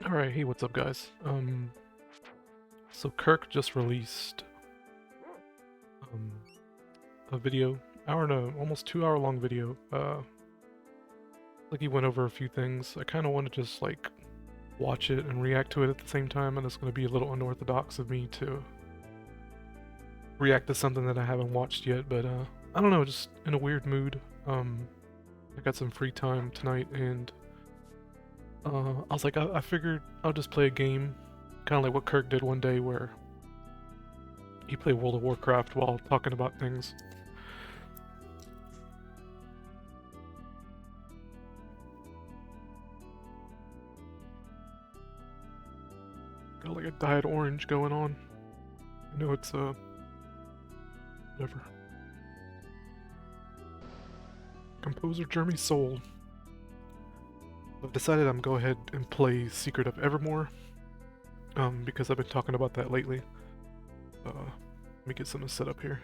Alright, hey, what's up, guys? So Kirk just released um, a video, hour and almost 2 hour long video. Like he went over a few things. I kind of want to just like watch it and react to it at the same time, and it's going to be a little unorthodox of me to react to something that I haven't watched yet. But I don't know, just in a weird mood. I got some free time tonight, and I was like, I figured I'll just play a game, kind of like what Kirk did one day, where he played World of Warcraft while talking about things. Got like a dyed orange going on. I know it's whatever. Composer Jeremy Soul. I've decided I'm gonna go ahead and play Secret of Evermore. Because I've been talking about that lately. Let me get something set up here.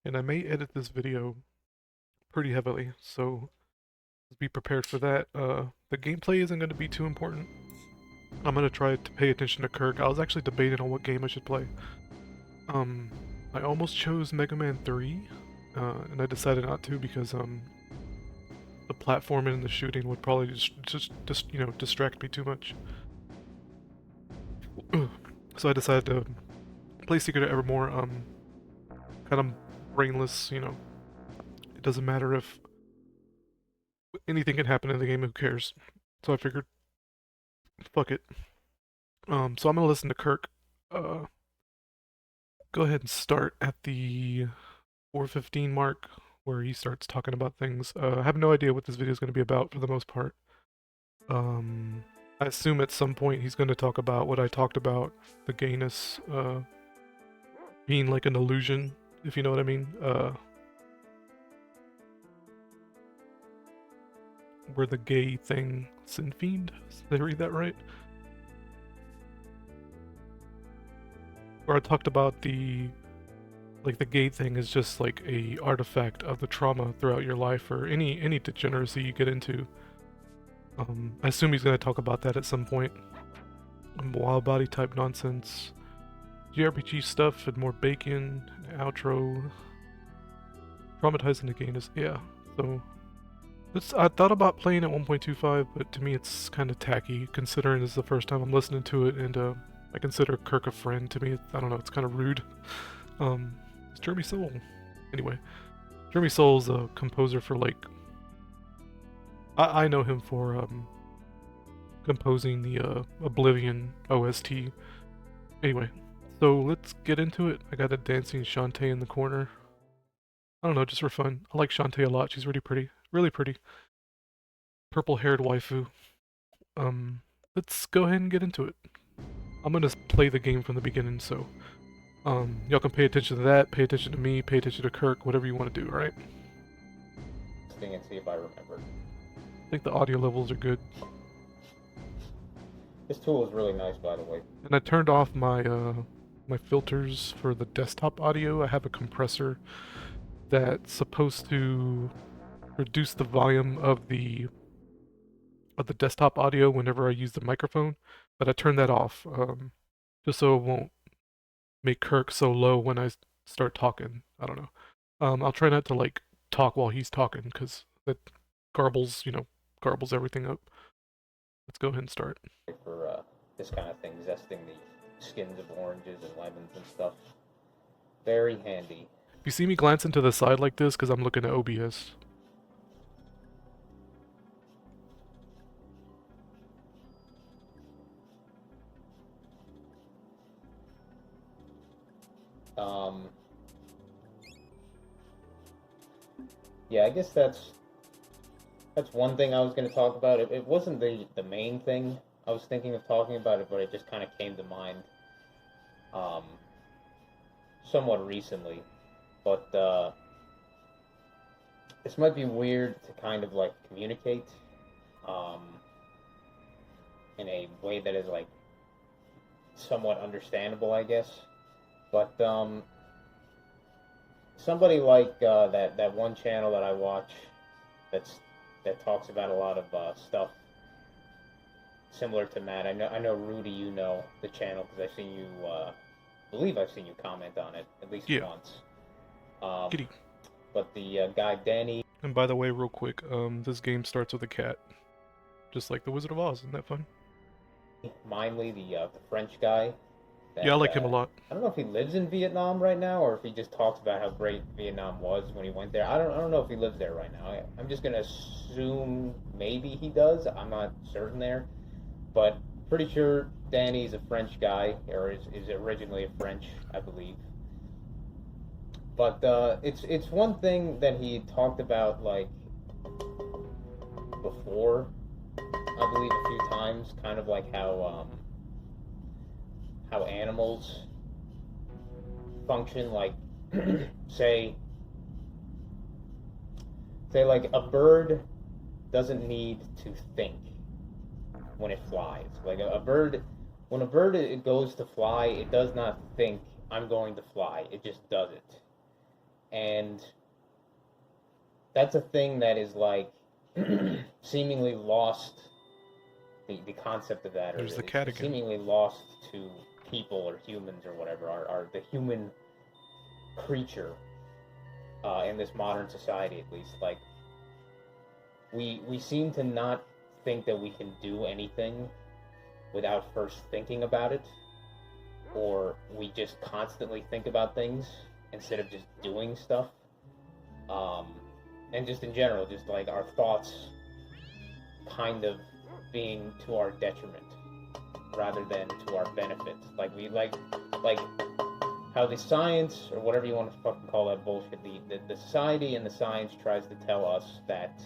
And I may edit this video pretty heavily, so be prepared for that. The gameplay isn't going to be too important. I'm going to try to pay attention to Kirk. I was actually debating on what game I should play. I almost chose Mega Man 3, and I decided not to because the platforming and the shooting would probably just distract me too much. So I decided to play Secret of Evermore. Kind of brainless, It doesn't matter if anything can happen in the game, who cares? So I figured, fuck it. So I'm gonna listen to Kirk. Go ahead and start at the 4:15 mark, where he starts talking about things. I have no idea what this video is gonna be about for the most part. I assume at some point he's gonna talk about what I talked about, the gayness, being like an illusion, if you know what I mean. Where the gay thing, Sin Fiend, did I read that right? Where I talked about the gay thing is just like a artifact of the trauma throughout your life, or any degeneracy you get into. I assume he's gonna talk about that at some point. Wild body type nonsense, JRPG stuff, and more bacon. Outro. Traumatizing the gayness, yeah. So I thought about playing at 1.25, but to me it's kind of tacky, considering this is the first time I'm listening to it, and I consider Kirk a friend. To me, I don't know, it's kind of rude. It's Jeremy Soul. Anyway, Jeremy Soul's a composer for like... I know him for composing the Oblivion OST. Anyway, so let's get into it. I got a dancing Shantae in the corner. I don't know, just for fun. I like Shantae a lot. She's really pretty. Really pretty. Purple-haired waifu. Let's go ahead and get into it. I'm gonna play the game from the beginning, so y'all can pay attention to that, pay attention to me, pay attention to Kirk, whatever you want to do, alright? And see if I remember. I think the audio levels are good. This tool is really nice, by the way. And I turned off my my filters for the desktop audio. I have a compressor that's supposed to reduce the volume of the desktop audio whenever I use the microphone, but I turned that off just so it won't make Kirk so low when I start talking. I don't know. I'll try not to like talk while he's talking, because that garbles everything up. Let's go ahead and start. For this kind of thing, zesting the skins of oranges and lemons and stuff. Very handy. If you see me glancing to the side like this, because I'm looking at OBS. Yeah, I guess that's one thing I was going to talk about. It wasn't the main thing I was thinking of talking about, but it just kind of came to mind somewhat recently. But this might be weird to kind of like communicate in a way that is like somewhat understandable, I guess. But somebody like that one channel that I watch, that's that talks about a lot of stuff similar to Matt. I know Rudy, you know the channel because I've seen you. Believe I've seen you comment on it at least Yeah, once. Um, kitty. but the guy Danny, And by the way, real quick, this game starts with a cat, just like The Wizard of Oz. Isn't that fun? Mindley, the French guy, Yeah, I that like him a lot. I don't know if he lives in Vietnam right now or if he just talks about how great Vietnam was when he went there. I don't know if he lives there right now. I'm just gonna assume maybe he does. I'm not certain there, but pretty sure Danny's a French guy or is originally a French, I believe. But it's one thing that he talked about like before, I believe a few times, kind of like how animals function, like say say like a bird doesn't need to think when it flies. Like a bird, when a bird it goes to fly, it does not think I'm going to fly. It just does it, and that's a thing that is like seemingly lost. The concept of that, or There's the cat is again. seemingly lost to people or humans or whatever, are the human creature in this modern society, at least. Like we seem to not think that we can do anything without first thinking about it, or we just constantly think about things instead of just doing stuff. Um, and just in general, just like our thoughts kind of being to our detriment rather than to our benefit. Like we like how the science or whatever you want to fucking call that bullshit, the society and the science tries to tell us that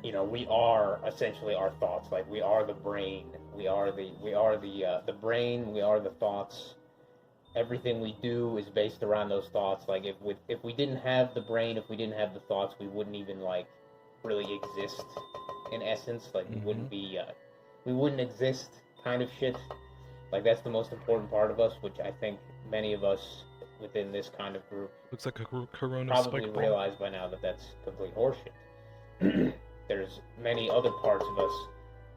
we are essentially our thoughts. Like we are the brain. We are the brain. We are the thoughts. Everything we do is based around those thoughts. Like if we didn't have the brain, if we didn't have the thoughts, we wouldn't even like really exist in essence. Like we wouldn't exist, kind of shit. Like that's the most important part of us, which I think many of us within this kind of group Looks like a Corona probably spike ball. realize by now that that's complete horseshit. There's many other parts of us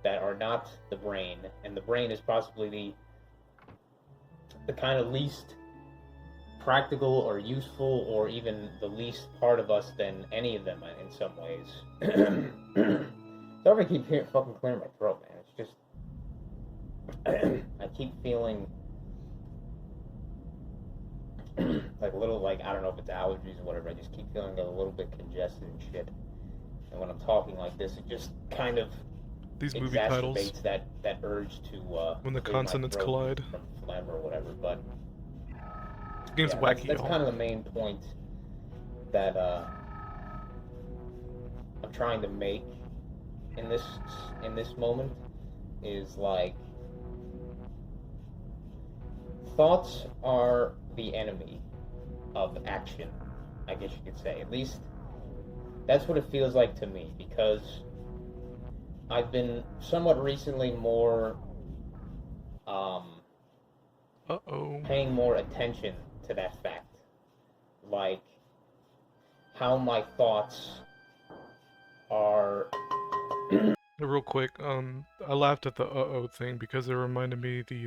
that are not the brain, and the brain is possibly the kind of least practical or useful or even the least part of us than any of them in some ways. Sorry, I keep fucking clearing my throat, man. It's just I keep feeling like a little, like, I don't know if it's allergies or whatever. I just keep feeling a little bit congested and shit. And when I'm talking like this, it just kind of These movie titles, exacerbates that urge to when the clear my consonants throat collide. from phlegm or whatever. But The game's yeah, wacky, that's y'all. kind of the main point that I'm trying to make in this moment is like thoughts are the enemy of action, I guess you could say. At least that's what it feels like to me, because I've been somewhat recently more Uh-oh. paying more attention to that fact. Like how my thoughts are Real quick, I laughed at the uh-oh thing because it reminded me the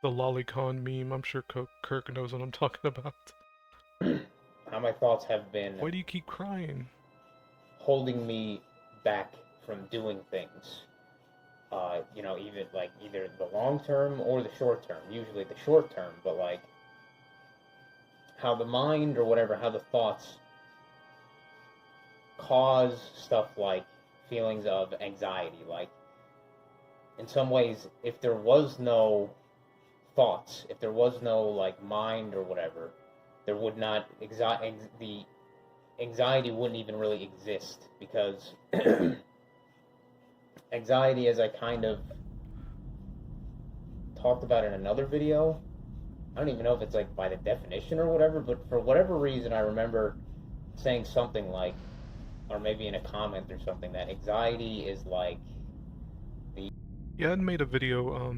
lolicon meme. I'm sure Kirk knows what I'm talking about. how my thoughts have been Why do you keep crying? holding me back from doing things. Even like either the long term or the short term. Usually the short term, but like how the mind or whatever, how the thoughts cause stuff like feelings of anxiety. Like in some ways, if there was no thoughts, if there was no like mind or whatever, there would not the anxiety wouldn't even really exist, because anxiety, as I kind of talked about in another video, I don't even know if it's like by the definition or whatever, but for whatever reason, I remember saying something like, or maybe in a comment or something, that anxiety is like the Yeah, I made a video,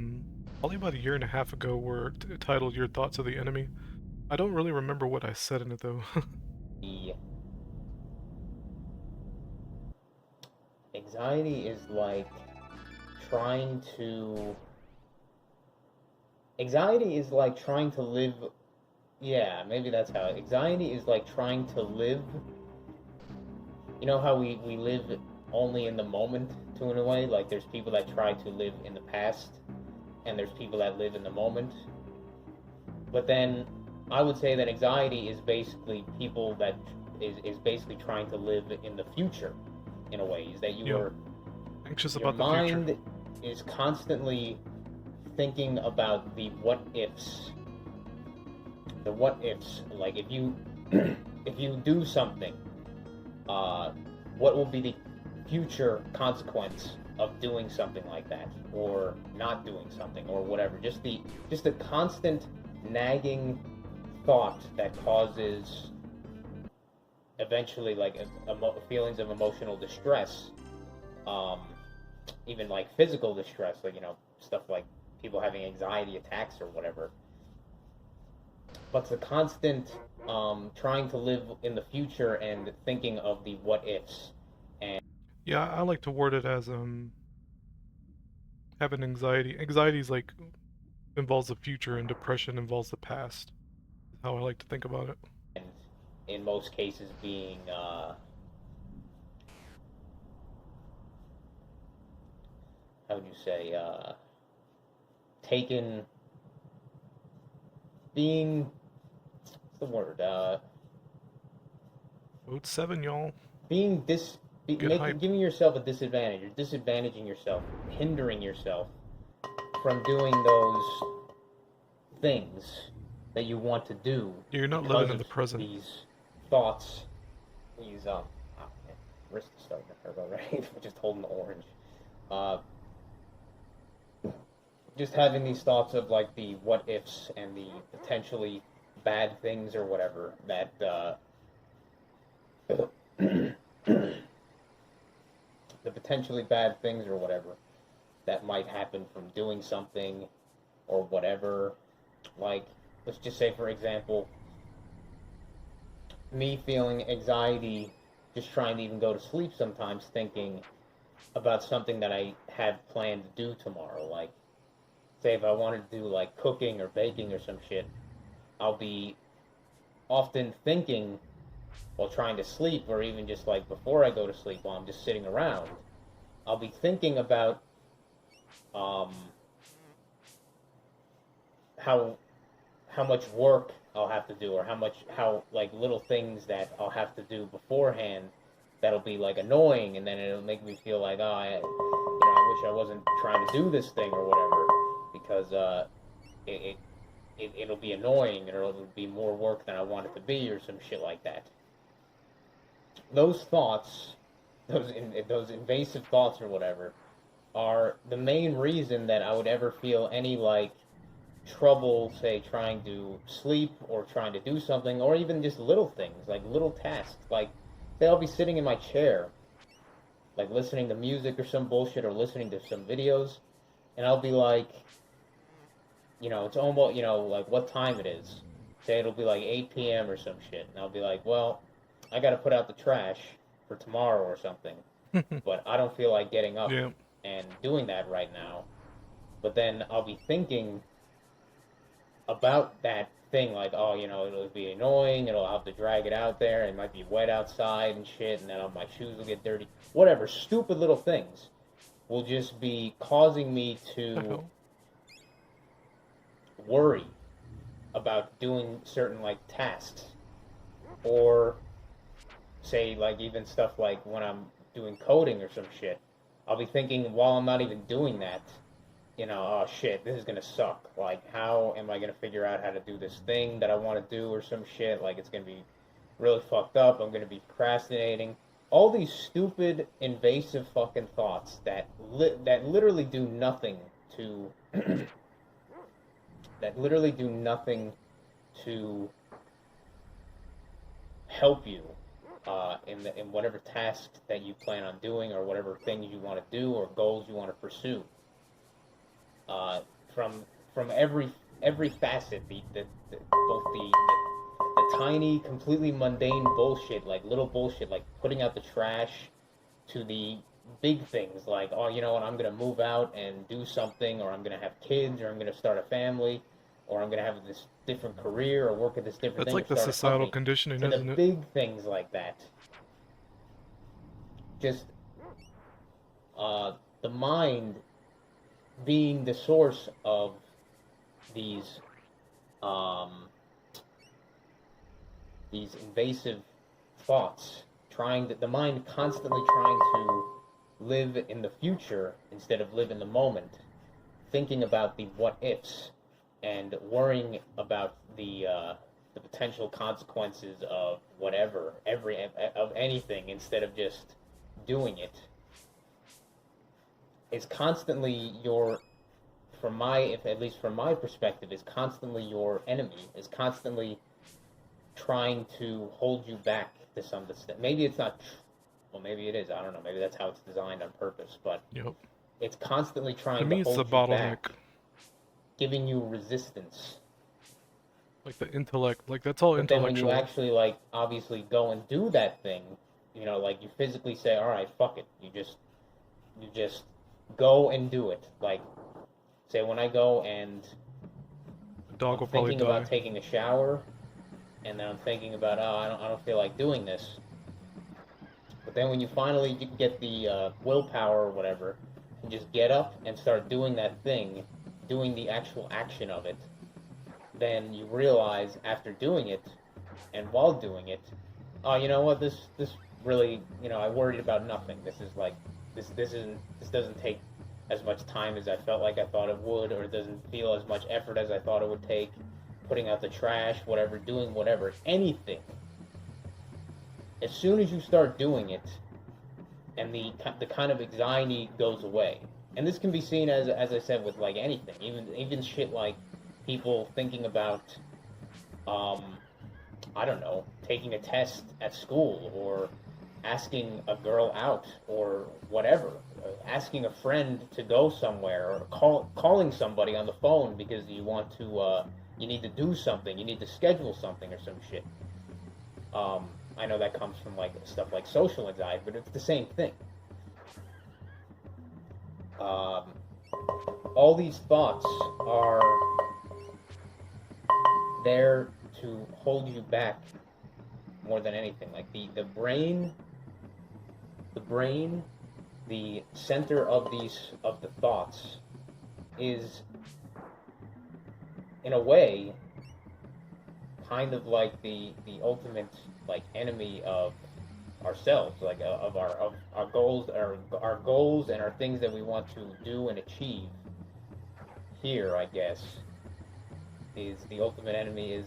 probably about a year and a half ago where titled Your Thoughts Are the Enemy. I don't really remember what I said in it, though. Anxiety is like trying to. Anxiety is like trying to live. Yeah, maybe that's how. Anxiety is like trying to live. You know how we live only in the moment to in a way? Like there's people that try to live in the past, and there's people that live in the moment. But then I would say that anxiety is basically people that is basically trying to live in the future in a way. Is that you Yeah, are anxious your about the future. mind is constantly thinking about the what ifs. The what ifs. Like if you if you do something, uh, what will be the future consequence of doing something like that, or not doing something, or whatever. Just the constant nagging thought that causes eventually like feelings of emotional distress, um, even like physical distress, like stuff like people having anxiety attacks or whatever. But the constant trying to live in the future and thinking of the what ifs. And Yeah, I like to word it as having anxiety. Anxiety is like involves the future, and depression involves the past. Is how I like to think about it. in most cases being how would you say taken being what's the word Vote 7, y'all. being dis Get making hype. giving yourself a disadvantage. You're disadvantaging yourself, hindering yourself from doing those things that you want to do Yeah, you're not living because in of the present. these thoughts, these oh, man, wrist is starting to hurt already. Just holding the orange. Uh, just having these thoughts of like the what ifs and the potentially bad things or whatever that the potentially bad things or whatever that might happen from doing something or whatever. Like, let's just say, for example, me feeling anxiety just trying to even go to sleep sometimes, thinking about something that I have planned to do tomorrow. Like, say, if I wanted to do like cooking or baking or some shit, I'll be often thinking while trying to sleep, or even just like before I go to sleep while I'm just sitting around, I'll be thinking about um, how how much work I'll have to do, or how like little things that I'll have to do beforehand that'll be like annoying, and then it'll make me feel like, oh, I wish I wasn't trying to do this thing or whatever, because it, it'll be annoying, and it'll be more work than I want it to be, or some shit like that. Those thoughts, those invasive thoughts or whatever, are the main reason that I would ever feel any like trouble, say, trying to sleep or trying to do something, or even just little things, like little tasks. Like, say, I'll be sitting in my chair, like listening to music or some bullshit, or listening to some videos, and I'll be like, it's almost, like what time it is. Say it'll be like 8 p.m. or some shit, and I'll be like, well, I gotta put out the trash for tomorrow or something, but I don't feel like getting up Yeah. and doing that right now. But then I'll be thinking about that thing, like, oh, it'll be annoying, it'll have to drag it out there, it might be wet outside and shit, and then my shoes will get dirty. Whatever, stupid little things will just be causing me The to hell? worry about doing certain, like, tasks. Or, say, like, even stuff like when I'm doing coding or some shit, I'll be thinking while I'm not even doing that, oh shit, this is gonna suck. Like, how am I gonna figure out how to do this thing that I want to do or some shit? Like, it's gonna be really fucked up. I'm gonna be procrastinating. All these stupid, invasive fucking thoughts that literally do nothing to that literally do nothing to help you in whatever task that you plan on doing, or whatever things you want to do, or goals you want to pursue. uh, from every facet, both the tiny, completely mundane bullshit, like little bullshit, like putting out the trash, to the big things like, oh, you know what, I'm gonna move out and do something, or I'm gonna have kids, or I'm gonna start a family, or I'm gonna have this different career, or work at this different That's thing, or like the start a societal company, conditioning, to the isn't it? big things like that. Just uh, the mind being the source of these um, these invasive thoughts, the mind constantly trying to live in the future instead of live in the moment, thinking about the what ifs and worrying about the potential consequences of whatever, of anything, instead of just doing it, is constantly your, from my, if at least from my perspective, is constantly your enemy, is constantly trying to hold you back to some extent. Maybe it's not, well, maybe it is. I don't know. Maybe that's how it's designed on purpose, but Yep. it's constantly To trying to me, it's the hold you back, bottleneck. giving you resistance. Like the intellect. Like that's all But then when you intellectual. actually, like, obviously go and do that thing, like, you physically say, all right, fuck it. You just go and do it. Like, say when I go and The dog I'm will probably thinking about die. taking a shower, and then I'm thinking about, oh, I don't feel like doing this. But then when you finally get the willpower or whatever, and just get up and start doing that thing, doing the actual action of it, then you realize after doing it, and while doing it, oh, you know what, this really, I worried about nothing. This is like, this doesn't take as much time as I felt like I thought it would, or it doesn't feel as much effort as I thought it would take. Putting out the trash, whatever, doing whatever, anything. As soon as you start doing it, and the kind of anxiety goes away. And this can be seen as I said with like anything, even shit like people thinking about um, I don't know, taking a test at school, or asking a girl out, or whatever, asking a friend to go somewhere, or calling somebody on the phone because you need to do something, you need to schedule something or some shit. I know that comes from like stuff like social anxiety, but it's the same thing. Um, all these thoughts are there to hold you back more than anything. Like the brain, the center of the thoughts is, in a way, kind of like the ultimate, like, enemy of ourselves, like, of our goals, our goals and our things that we want to do and achieve here, I guess, is the ultimate enemy, is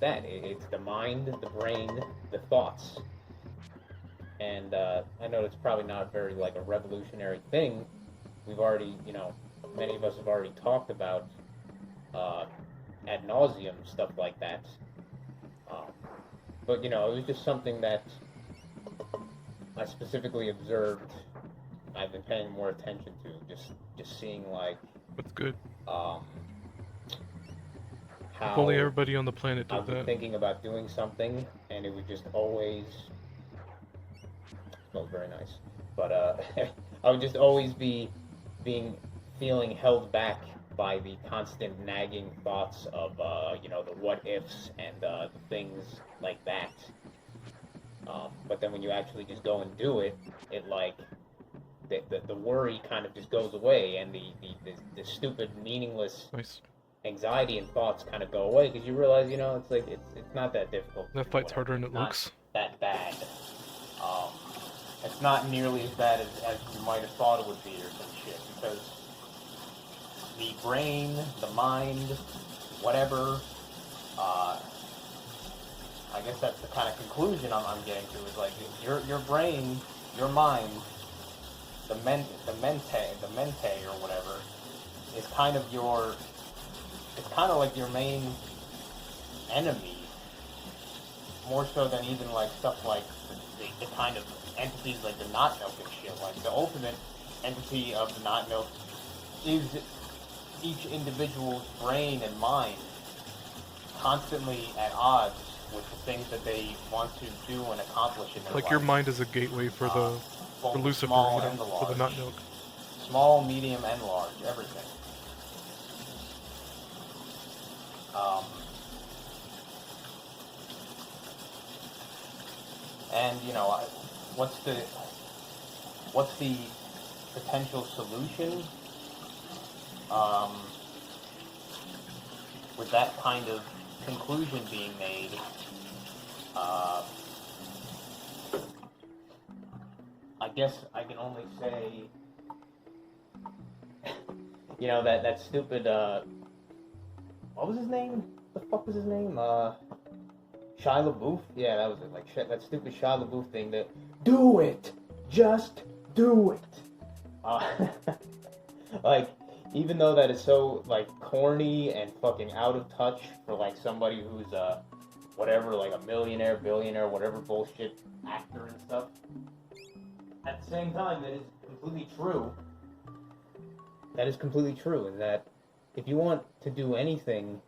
that it's the mind, the brain, the thoughts. And I know it's probably not very, like, a revolutionary thing. We've already, many of us have already talked about uh, ad nauseum stuff like that. Um, but it was just something that I specifically observed. I've been paying more attention to, just seeing, like, That's good. um, If only how everybody on the planet I did would be that. thinking about doing something, and it would just always smell very nice. But I would just always be being feeling held back by the constant nagging thoughts of the what ifs and the things like that. But then when you actually just go and do it, it, like, the worry kind of just goes away, and the stupid, meaningless Nice. anxiety and thoughts kind of go away, because you realize, it's like, it's not that difficult to That do fight's whatever. harder than It's it not looks. that bad. Um, it's not nearly as bad as you might have thought it would be, or some shit, because the brain, the mind, whatever, uh, I guess that's the kind of conclusion I'm getting to, is like, your brain, your mind, the mente or whatever, is kind of it's kind of like your main enemy, more so than even, like, stuff like the kind of entities like the not milk and shit. Like, the ultimate entity of the not milk is each individual's brain and mind constantly at odds with the things that they want to do and accomplish in their Like your life. mind is a gateway for Uh, the For both the Lucifer, small and the for the large. not milk. Small, medium, and large, everything. Um, and what's the what's the potential solution um, with that kind of conclusion being made? Uh, I guess I can only say, that stupid. What was his name? The fuck was his name? Shia LaBeouf. Yeah, that was it. Like that stupid Shia LaBeouf thing. That do it, just do it. Uh, like, even though that is so like corny and fucking out of touch for like somebody who's whatever, like a millionaire, billionaire, whatever bullshit actor and stuff. At the same time, that is completely true. That is completely true, and that if you want to do anything,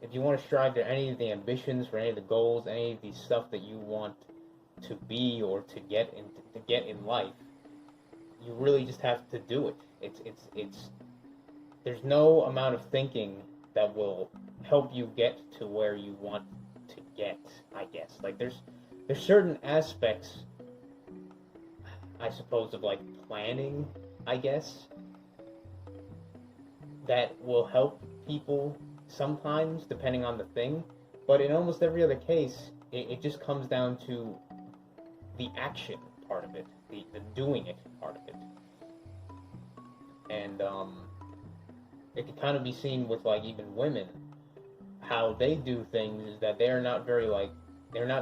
if you want to strive to any of the ambitions, for any of the goals, any of the stuff that you want to be or to get in life, you really just have to do it. It's there's no amount of thinking that will help you get to where you want to get, I guess. Like there's certain aspects, I suppose, of like planning, I guess, that will help people sometimes, depending on the thing. But in almost every other case, it just comes down to the action part of it, the doing it part of it. And it can kind of be seen with like even women, how they do things is that they're not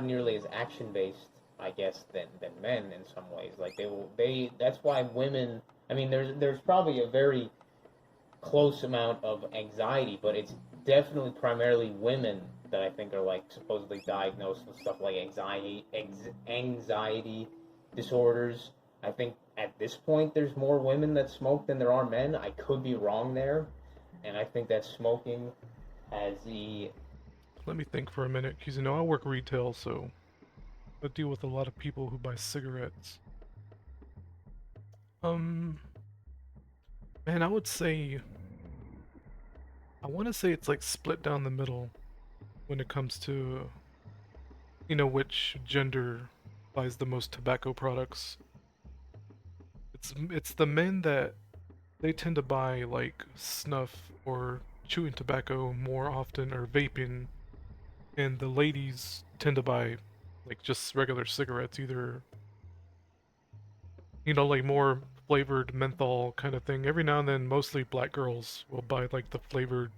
nearly as action based, I guess, than men in some ways. Like that's why women. I mean, there's probably a very close amount of anxiety, but it's definitely primarily women that I think are like supposedly diagnosed with stuff like anxiety disorders. I think at this point there's more women that smoke than there are men. I could be wrong there, and I think that smoking has the Let me think for a minute, because I work retail, so I deal with a lot of people who buy cigarettes. Um, Man, I want to say it's like split down the middle when it comes to, which gender buys the most tobacco products. It's the men that they tend to buy like snuff or chewing tobacco more often or vaping, and the ladies tend to buy like just regular cigarettes, either like more flavored menthol kind of thing. Every now and then, mostly black girls will buy like the flavored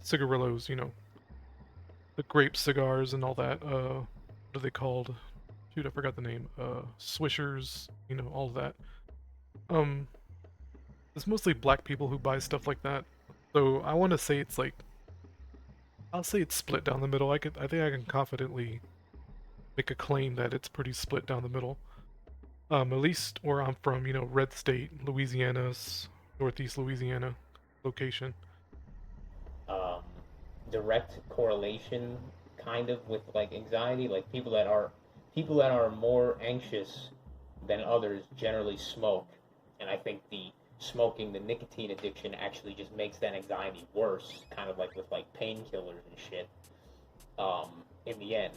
cigarillos, the grape cigars and all that. What are they called? Shoot, I forgot the name. Swishers, all of that. Um, it's mostly black people who buy stuff like that. So I want to say it's like, I'll say it's split down the middle. I think I can confidently make a claim that it's pretty split down the middle. At least where I'm from, red state, Louisiana's Northeast Louisiana location. um, direct correlation kind of with like anxiety. Like people that are more anxious than others generally smoke, and I think the nicotine addiction actually just makes that anxiety worse, kind of like with like painkillers and shit. In the end,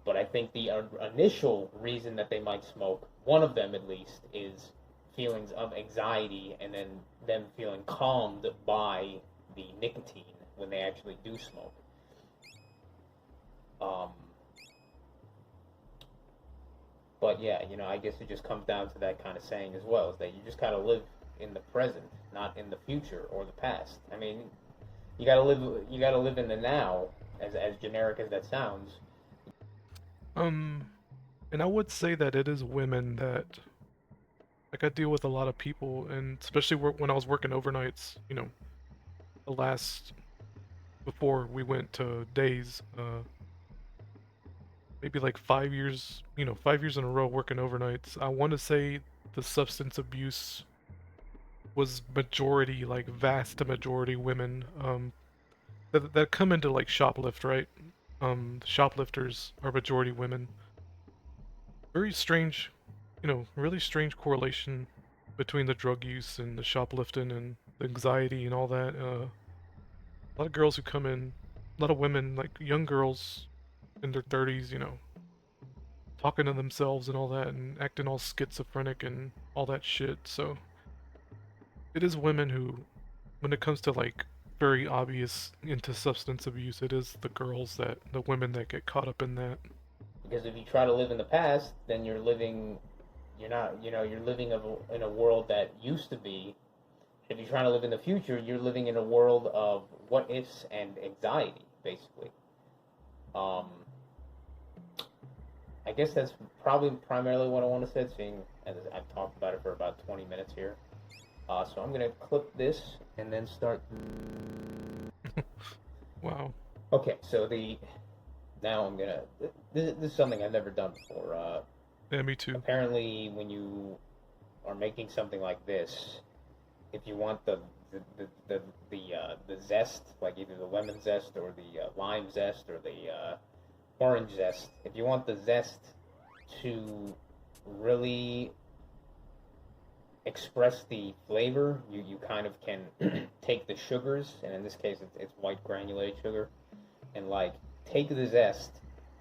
but I think the initial reason that they might smoke, one of them at least, is feelings of anxiety, and then them feeling calmed by the nicotine when they actually do smoke. Um, but yeah, I guess it just comes down to that kind of saying as well, is that you just gotta live in the present, not in the future or the past. I mean, you gotta live in the now, as generic as that sounds. Um, and I would say that it is women that, like, I deal with a lot of people, and especially when I was working overnights, the last, before we went to days, maybe like 5 years, 5 years in a row working overnights. I want to say the substance abuse was majority, like vast majority women, that come into like shoplift, right? Shoplifters are majority women. Very strange, really strange correlation between the drug use and the shoplifting and the anxiety and all that. A lot of girls who come in, a lot of women, like young girls in their 30s, talking to themselves and all that and acting all schizophrenic and all that shit. So it is women who, when it comes to like very obvious into substance abuse, it is the women that get caught up in that. Because if you try to live in the past, then you're not, you're living in a world that used to be. If you're trying to live in the future, you're living in a world of what ifs and anxiety, basically. Um, I guess that's probably primarily what I want to say, seeing as I've talked about it for about 20 minutes here. So I'm gonna clip this and then start. Wow. Okay, so the now I'm gonna. This is something I've never done before. Yeah, me too. Apparently, when you are making something like this, if you want the zest, like either the lemon zest or the lime zest or the orange zest, if you want the zest to really express the flavor, you kind of can take the sugars, and in this case it's white granulated sugar, and like take the zest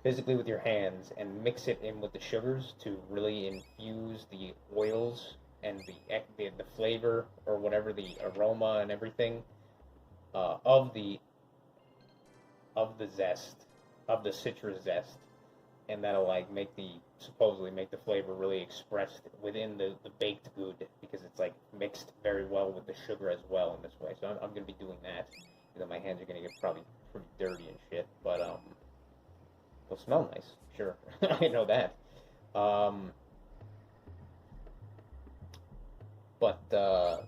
physically with your hands and mix it in with the sugars to really infuse the oils and the flavor or whatever the aroma and everything of the zest of the citrus zest, and that'll like supposedly make the flavor really expressed within the baked good, because it's like mixed very well with the sugar as well in this way. So I'm gonna be doing that. My hands are gonna get probably pretty dirty and shit, but they'll smell nice, sure. I know that. Um, but the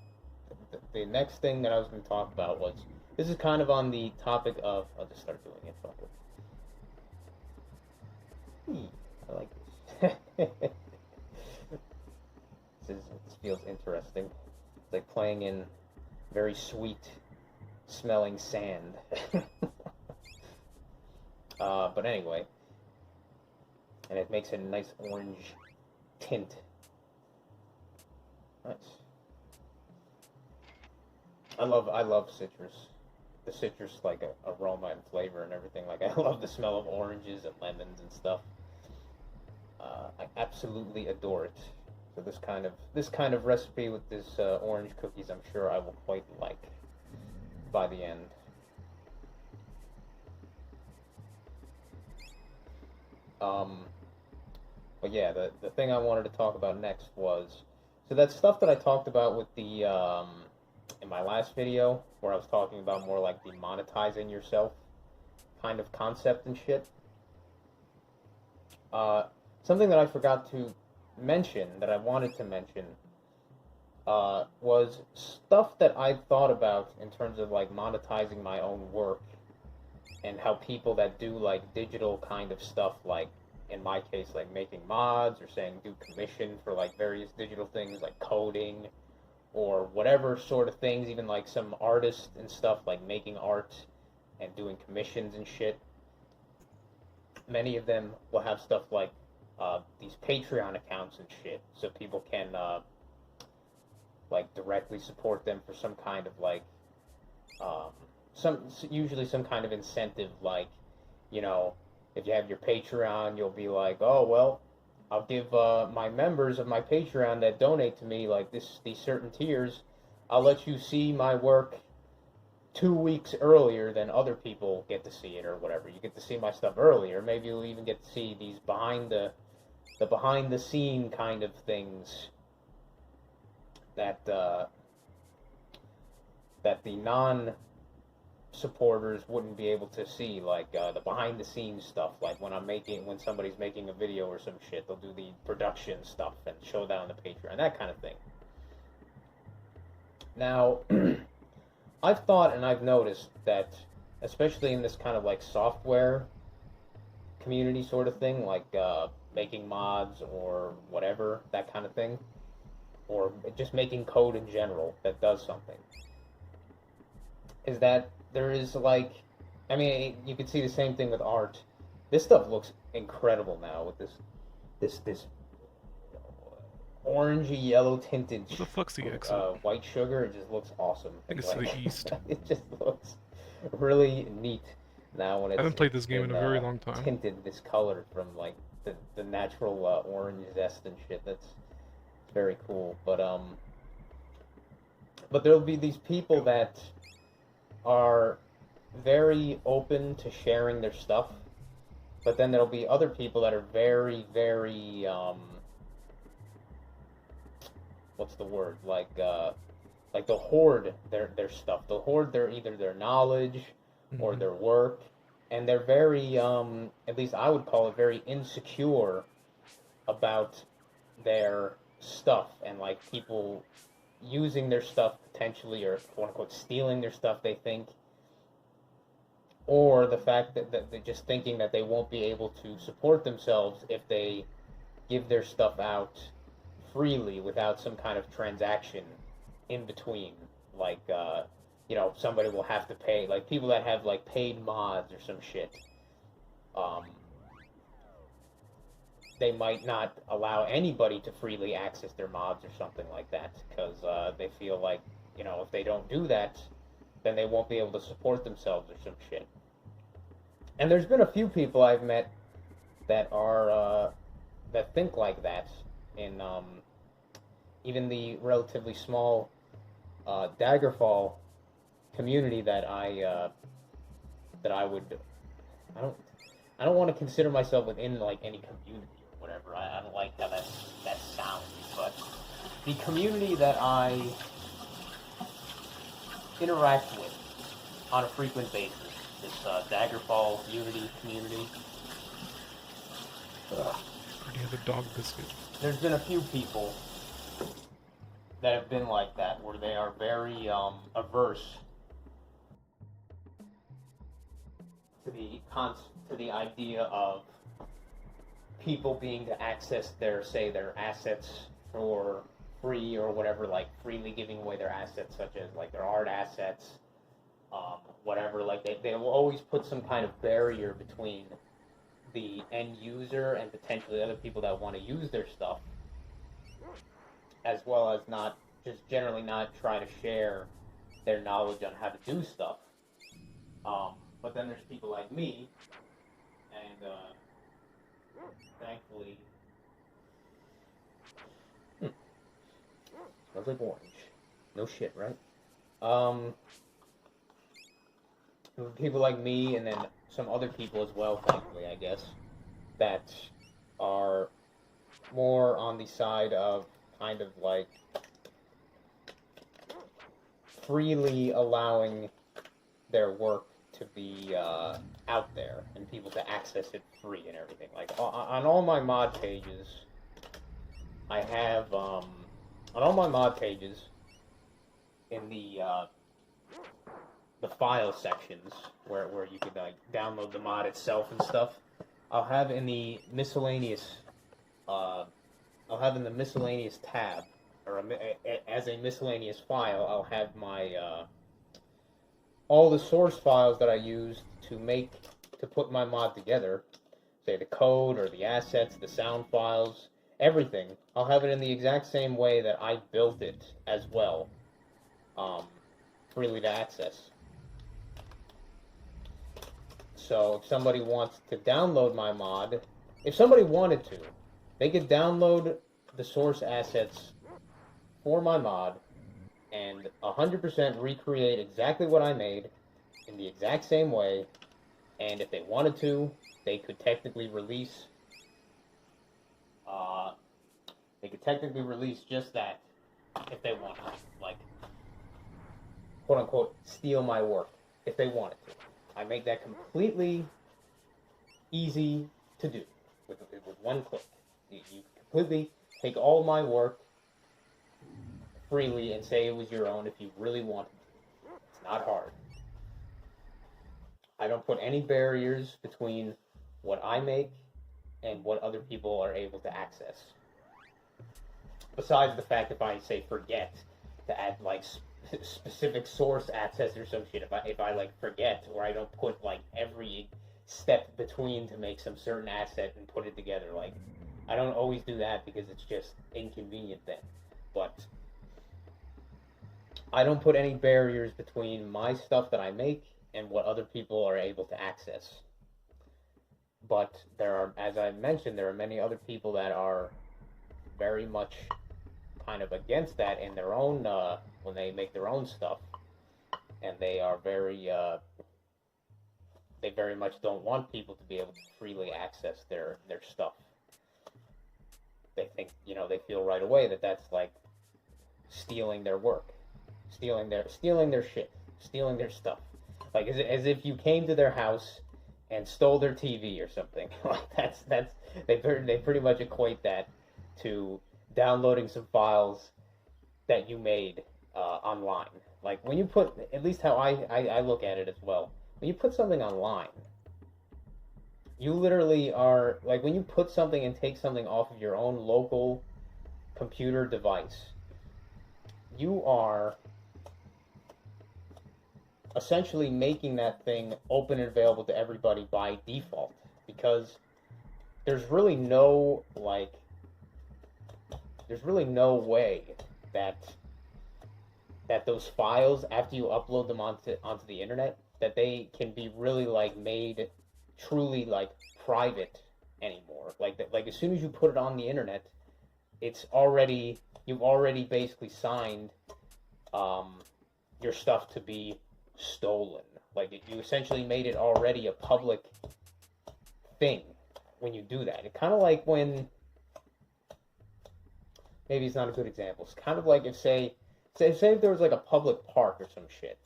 next thing that I was going to talk about was, this is kind of on the topic of. I'll just start doing it. Fuck it. I like this. This feels interesting. It's like playing in very sweet smelling sand. But anyway, and it makes a nice orange tint. Nice. I love citrus. The citrus like aroma and flavor and everything. Like I love the smell of oranges and lemons and stuff. I absolutely adore it. So this kind of recipe with this orange cookies, I'm sure I will quite like by the end. But yeah, the thing I wanted to talk about next was, so that stuff that I talked about with the in my last video, where I was talking about more like the monetizing yourself kind of concept and shit. Something that I forgot to mention, that I wanted to mention, was stuff that I've thought about in terms of like monetizing my own work, and how people that do like digital kind of stuff, like in my case like making mods, or saying do commission for like various digital things like coding or whatever sort of things, even like some artists and stuff like making art and doing commissions and shit. Many of them will have stuff like these Patreon accounts and shit, so people can like directly support them for some kind of like usually some kind of incentive, like, if you have your Patreon, you'll be like, oh well, I'll give my members of my Patreon that donate to me like these certain tiers, I'll let you see my work 2 weeks earlier than other people get to see it, or whatever. You get to see my stuff earlier. Maybe you'll even get to see these behind the scene kind of things that that the non supporters wouldn't be able to see, like the behind the scenes stuff, like when somebody's making a video or some shit, they'll do the production stuff and show that on the Patreon, that kind of thing. Now I've thought and I've noticed that, especially in this kind of like software community sort of thing, like making mods or whatever, that kind of thing, or just making code in general that does something, is that there is like, I mean, you could see the same thing with art. This stuff looks incredible now with this orangey yellow tinted Where the fuck's the exit? I white sugar. It just looks awesome. think It's it's to the like east. it just looks really neat now when I it's haven't played this game in been a very long time. tinted this color from like the natural orange zest and shit. That's very cool. But there'll be these people Yep. that are very open to sharing their stuff, but then there'll be other people that are very, very what's the word? Like they'll hoard their stuff. They'll hoard either their knowledge or Hmm. their work, and they're very at least I would call it very insecure about their stuff and like people using their stuff potentially or quote unquote stealing their stuff they think, or the fact that they're just thinking that they won't be able to support themselves if they give their stuff out freely without some kind of transaction in between. Like, somebody will have to pay. Like people that have like paid mods or some shit. Um, they might not allow anybody to freely access their mods or something like that because they feel like if they don't do that, then they won't be able to support themselves or some shit. And there's been a few people I've met that are that think like that in even the relatively small Daggerfall community that I would I don't I don't want to consider myself within like any community or whatever. I don't like how that sounds, but the community that I interact with on a frequent basis, this Daggerfall Unity community. Already have a dog biscuit. There's been a few people that have been like that, where they are very averse to the idea of people being to access their assets for free or whatever, like freely giving away their assets, such as like their art assets, whatever. Like they will always put some kind of barrier between the end user and potentially other people that want to use their stuff, as well as not just generally not try to share their knowledge on how to do stuff. But then there's people like me, and thankfully, smells like orange. No shit, right? Um, People like me, and then some other people as well, thankfully, I guess, that are more on the side of kind of like freely allowing their work to be out there and people to access it free and everything. Like on all my mod pages, I have on all my mod pages in the file sections where you could like download the mod itself and stuff. I'll have in the miscellaneous I'll have in the miscellaneous tab or as a miscellaneous file, I'll have my all the source files that I used to put my mod together, say the code or the assets, the sound files, everything. I'll have it in the exact same way that I built it as well, freely to access. So if somebody wants to download my mod, if somebody wanted to, they could download the source assets for my mod and 100% recreate exactly what I made in the exact same way. And if they wanted to, they could technically release. They could technically release just that if they wanted to, like quote unquote, steal my work if they wanted to. I make that completely easy to do with one click. You completely take all my work freely and say it was your own if you really wanted to. It's not hard. I don't put any barriers between what I make and what other people are able to access. Besides the fact if I say forget to add like specific source access or some shit, if I like forget or I don't put like every step between to make some certain asset and put it together, like I don't always do that because it's just inconvenient then. But I don't put any barriers between my stuff that I make and what other people are able to access. But there are, as I mentioned, there are many other people that are very much kind of against that in their own when they make their own stuff, and they very much don't want people to be able to freely access their stuff. They think, they feel right away that that's like stealing their work, stealing their shit, stealing their stuff. Like as if you came to their house and stole their TV or something. Like that's they pretty much equate that to downloading some files that you made online. Like when you put, at least how I look at it as well, when you put something online, you literally are, like when you put something and take something off of your own local computer device, you are essentially making that thing open and available to everybody by default, because there's really no like there's really no way that those files, after you upload them onto the internet, that they can be really like made truly like private anymore. Like as soon as you put it on the internet, you've already basically signed your stuff to be stolen. Like you essentially made it already a public thing when you do that. It's kind of like when, maybe it's not a good example. It's kind of like if say if there was like a public park or some shit.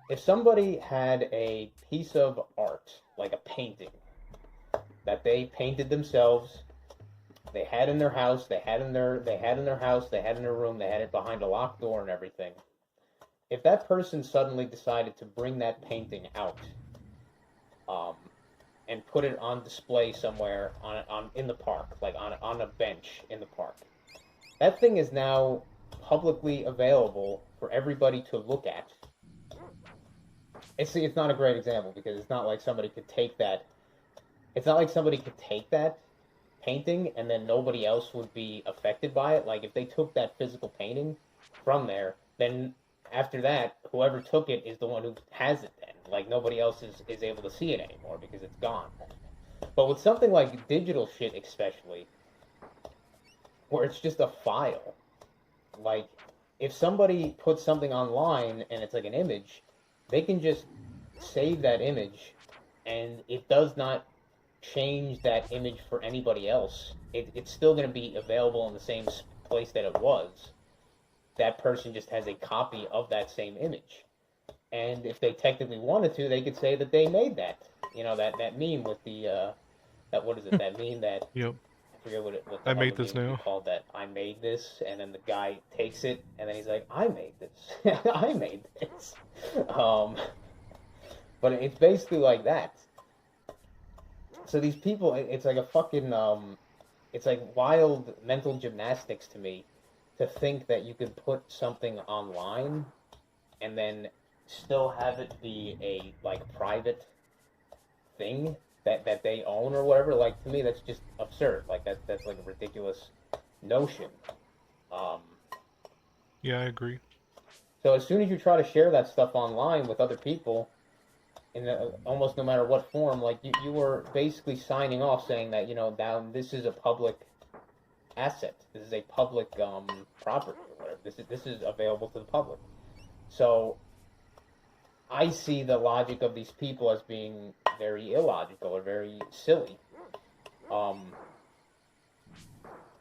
If somebody had a piece of art, like a painting, that they painted themselves, they had in their house, they had in their house, they had in their room, they had it behind a locked door and everything. If that person suddenly decided to bring that painting out, and put it on display somewhere on in the park, like on a bench in the park, that thing is now publicly available for everybody to look at. It's not a great example because it's not like somebody could take that. It's not like somebody could take that painting and then nobody else would be affected by it. Like if they took that physical painting from there, then after that, whoever took it is the one who has it then. Like nobody else is able to see it anymore because it's gone. But with something like digital shit especially, where it's just a file, like if somebody puts something online and it's like an image, they can just save that image and it does not change that image for anybody else. It's still going to be available in the same place that it was. That person just has a copy of that same image. And if they technically wanted to, they could say that they made that. That meme with the, what is it, that meme that, Yep. I forget what the I hell made the this meme would be now. called, that I made this, and then the guy takes it, and then he's like, I made this. I made this. But it's basically like that. So these people, it's like a fucking, it's like wild mental gymnastics to me to think that you could put something online and then still have it be a like private thing that they own or whatever. Like to me, that's just absurd. Like that's like a ridiculous notion. Um, Yeah, I agree. so as soon as you try to share that stuff online with other people, in almost no matter what form, like you were basically signing off saying that now this is a public asset. This is a public property or whatever. This is available to the public. So I see the logic of these people as being very illogical or very silly. Um,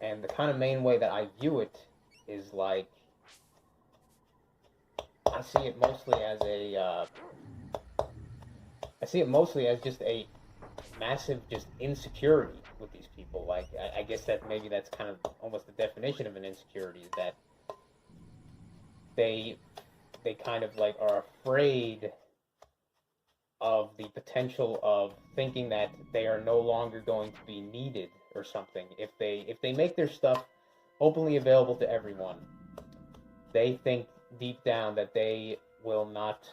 and the kind of main way that I view it is like I see it mostly as just a massive just insecurity with these people. Like I guess that maybe that's kind of almost the definition of an insecurity, is that they kind of like are afraid of the potential of thinking that they are no longer going to be needed or something. If they make their stuff openly available to everyone, they think deep down that they will not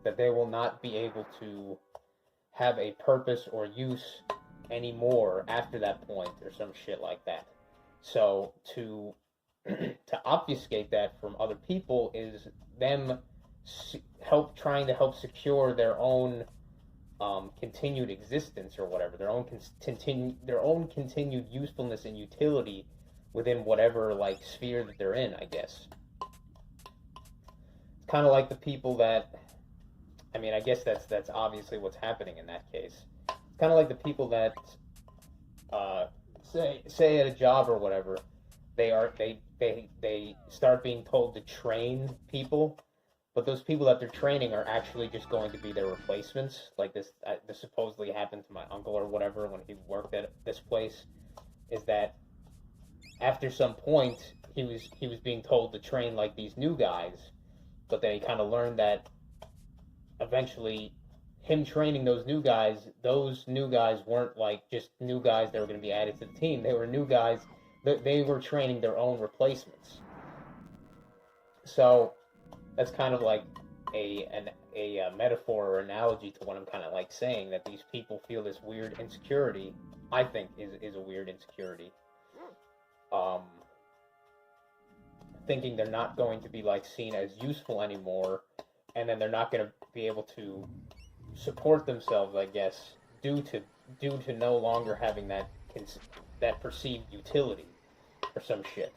that they will not be able to have a purpose or use anymore after that point or some shit like that. So to to obfuscate that from other people is them trying to help secure their own continued existence or whatever, their own continued usefulness and utility within whatever like sphere that they're in, I guess. It's kind of like the people that, I mean, I guess that's obviously what's happening in that case. It's kind of like the people that uh, say at a job or whatever, they start being told to train people, but those people that they're training are actually just going to be their replacements. Like this supposedly happened to my uncle or whatever when he worked at this place. Is that after some point he was being told to train like these new guys, but then he kind of learned that eventually him training those new guys weren't like just new guys that were going to be added to the team. They were new guys that they were training their own replacements. So that's kind of like a metaphor or analogy to what I'm kind of like saying, that these people feel this weird insecurity. I think is a weird insecurity. Um, Thinking they're not going to be like seen as useful anymore, and then they're not going to be able to support themselves, I guess, due to no longer having that perceived utility or some shit.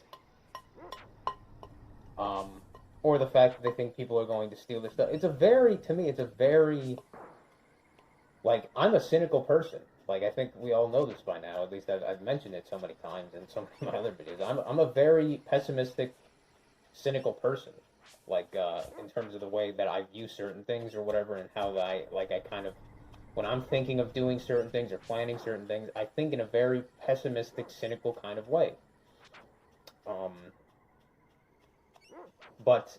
Um, or the fact that they think people are going to steal their stuff. To me, it's a very, like, I'm a cynical person. Like, I think we all know this by now. At least I've mentioned it so many times in so many of my other videos. I'm a very pessimistic, cynical person. Like, in terms of the way that I view certain things or whatever, and how I kind of, when I'm thinking of doing certain things or planning certain things, I think in a very pessimistic, cynical kind of way. Um, but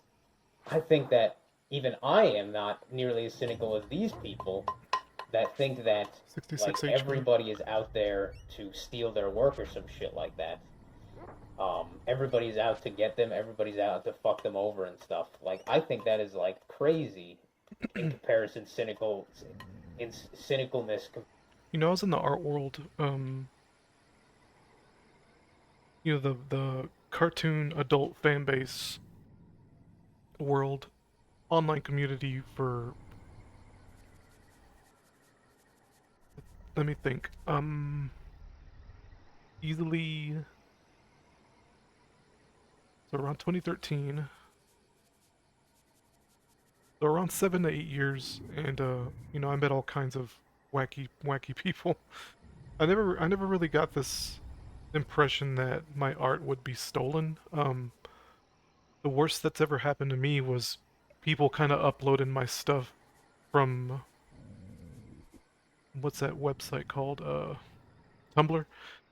I think that even I am not nearly as cynical as these people that think that like 66 HP. everybody is out there to steal their work or some shit like that. Everybody's out to get them. Everybody's out to fuck them over and stuff. Like, I think that is like crazy in comparison, in cynicalness. I was in the art world. The cartoon adult fan base world online community for, let me think, easily, so around 2013, so around 7 to 8 years, and I met all kinds of wacky people. I never really got this impression that my art would be stolen. The worst that's ever happened to me was people kind of uploading my stuff from, what's that website called? Tumblr.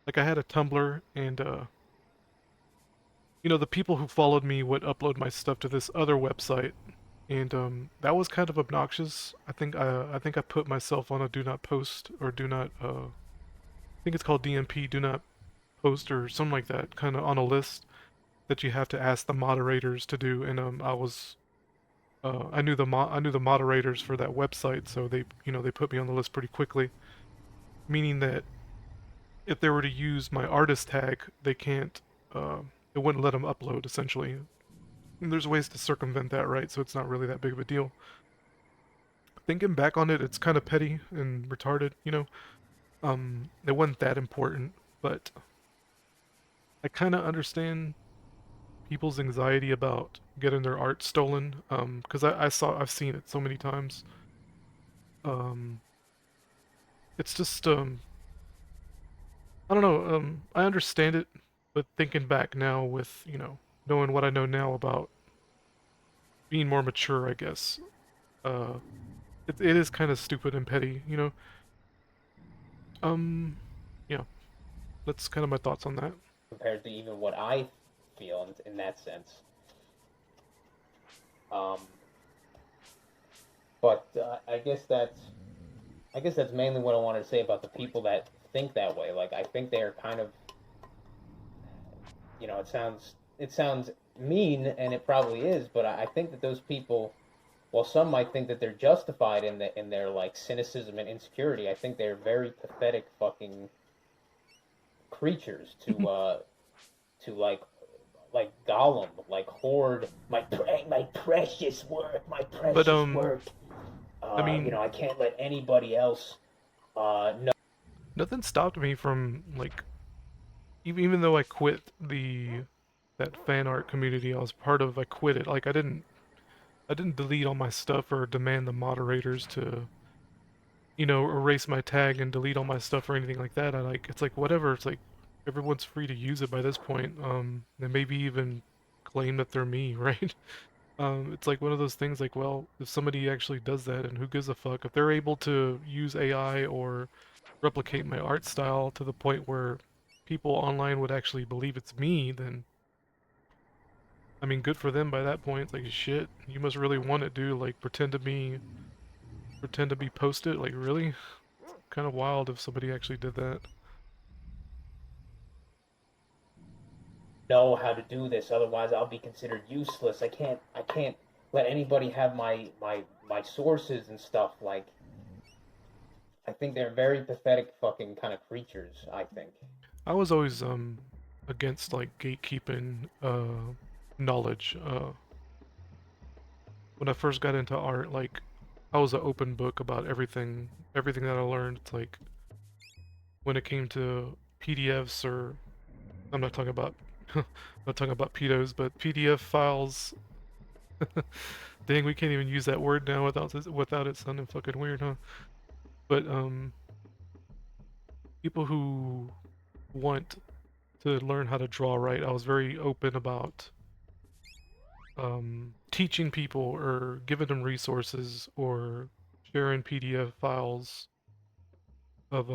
Like, I had a Tumblr, and the people who followed me would upload my stuff to this other website, and that was kind of obnoxious. I think I put myself on a do not post, or do not I think it's called DMP, do not post, or something like that, kind of on a list that you have to ask the moderators to do. And I knew the moderators for that website, so they put me on the list pretty quickly, meaning that if they were to use my artist tag, they can't, it wouldn't let them upload, essentially. And there's ways to circumvent that, right? So it's not really that big of a deal. Thinking back on it, it's kind of petty and retarded. It wasn't that important, but I kind of understand people's anxiety about getting their art stolen. Because I've seen it so many times. Um, it's just, I don't know. I understand it, but thinking back now with, knowing what I know now about being more mature, I guess, uh, it is kind of stupid and petty. Um, yeah, that's kind of my thoughts on that. Compared to even what I feel in that sense. Um, but I guess that's mainly what I wanted to say about the people that think that way. Like, I think they're kind of, it sounds mean, and it probably is, but I think that those people While some might think that they're justified in their like cynicism and insecurity, I think they're very pathetic fucking creatures to like Gollum, like hoard my precious work, my But precious work. I mean, I can't let anybody else know. nothing stopped me from like even though I quit the that fan art community I was part of, I quit it. Like I didn't delete all my stuff or demand the moderators to, erase my tag and delete all my stuff or anything like that. I like it's like whatever. It's like everyone's free to use it by this point. And maybe even claim that they're me, right? It's like one of those things like, well, if somebody actually does that and who gives a fuck? If they're able to use AI or replicate my art style to the point where people online would actually believe it's me, then I mean, good for them by that point. It's like, shit, you must really want it, dude. Like, pretend to be posted. Like, really? Kind of wild if somebody actually did that. Know how to do this, otherwise I'll be considered useless. I can't let anybody have my sources and stuff. Like, I think they're very pathetic fucking kind of creatures, I think. I was always against like gatekeeping knowledge. When I first got into art, like I was an open book about everything that I learned. It's like when it came to PDFs or I'm not talking about not talking about pedos, but PDF files. Dang, we can't even use that word now without it sounding fucking weird, huh? But people who want to learn how to draw right, I was very open about teaching people or giving them resources or sharing PDF files of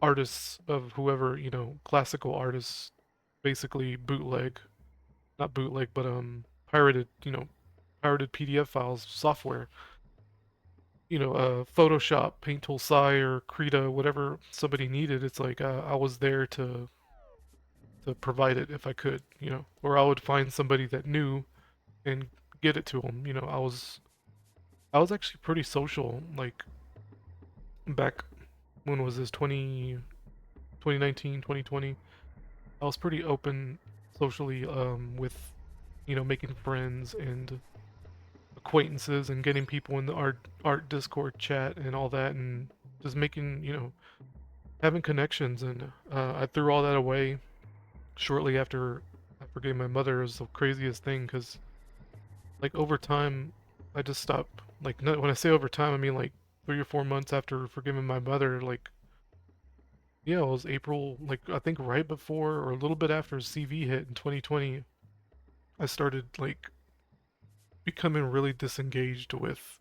artists of whoever, classical artists, basically bootleg, not bootleg, but pirated, pirated PDF files, software. Photoshop, Paint Tool Sai, or Krita, whatever somebody needed. It's like I was there to provide it if I could, or I would find somebody that knew and get it to them. I was actually pretty social, like back when was this 2019, 2020. I was pretty open socially with making friends and acquaintances and getting people in the art Discord chat and all that and just making having connections and I threw all that away shortly after I forgave my mother. It was the craziest thing because like over time I just stopped like when I say over time I mean like 3 or 4 months after forgiving my mother. Like yeah, it was April, like I think right before or a little bit after CV hit in 2020. I started like becoming really disengaged with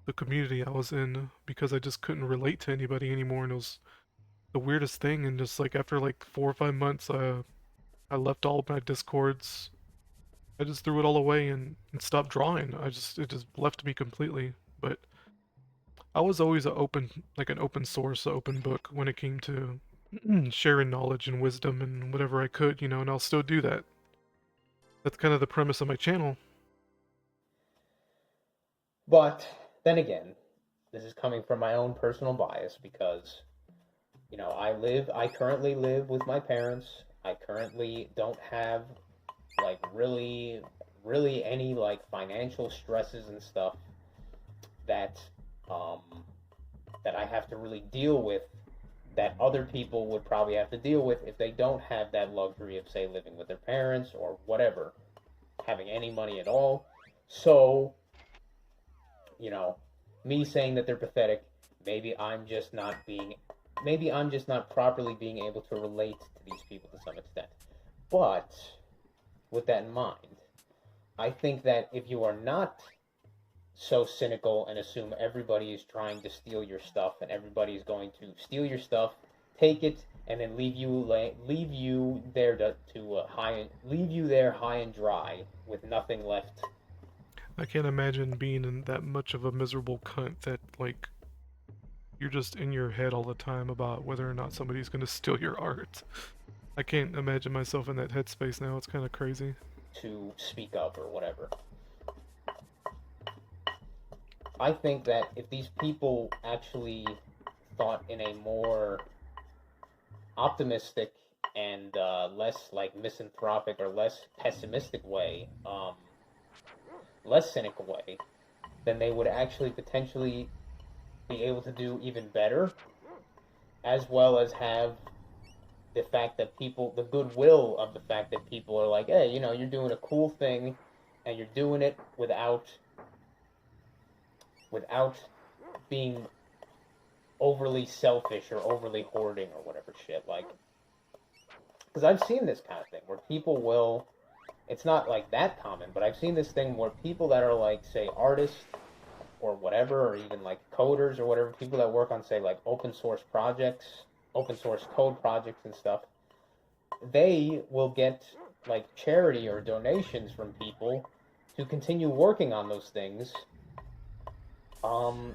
the community I was in because I just couldn't relate to anybody anymore, and it was the weirdest thing. And just like after like 4 or 5 months, I left all of my discords. I just threw it all away and stopped drawing. It just left me completely. But I was always like an open source, open book when it came to sharing knowledge and wisdom and whatever I could, and I'll still do that. That's kind of the premise of my channel. But then again, this is coming from my own personal bias because I currently live with my parents. I currently don't have like really any like financial stresses and stuff that um that I have to really deal with that other people would probably have to deal with if they don't have that luxury of, say, living with their parents or whatever, having any money at all. So, you know, me saying that they're pathetic, maybe I'm just not being, maybe I'm just not properly being able to relate to these people to some extent. But with that in mind, I think that if you are not so cynical and assume everybody is trying to steal your stuff and everybody is going to steal your stuff, take it, and then leave you there leave you there high and dry with nothing left. I can't imagine being in that much of a miserable cunt that like you're just in your head all the time about whether or not somebody's gonna steal your art. I can't imagine myself in that headspace now. It's kind of crazy. To speak up or whatever. I think that if these people actually thought in a more optimistic and less like misanthropic or less pessimistic way, less cynical way, then they would actually potentially be able to do even better, as well as have the fact that people, the goodwill of the fact that people are like, hey, you're doing a cool thing, and you're doing it without being overly selfish or overly hoarding or whatever shit. Like, because I've seen this kind of thing where people will. It's not like that common, but I've seen this thing where people that are like, say, artists or whatever, or even like coders or whatever, people that work on, say, like open source projects, open source code projects and stuff, they will get like charity or donations from people to continue working on those things. Um,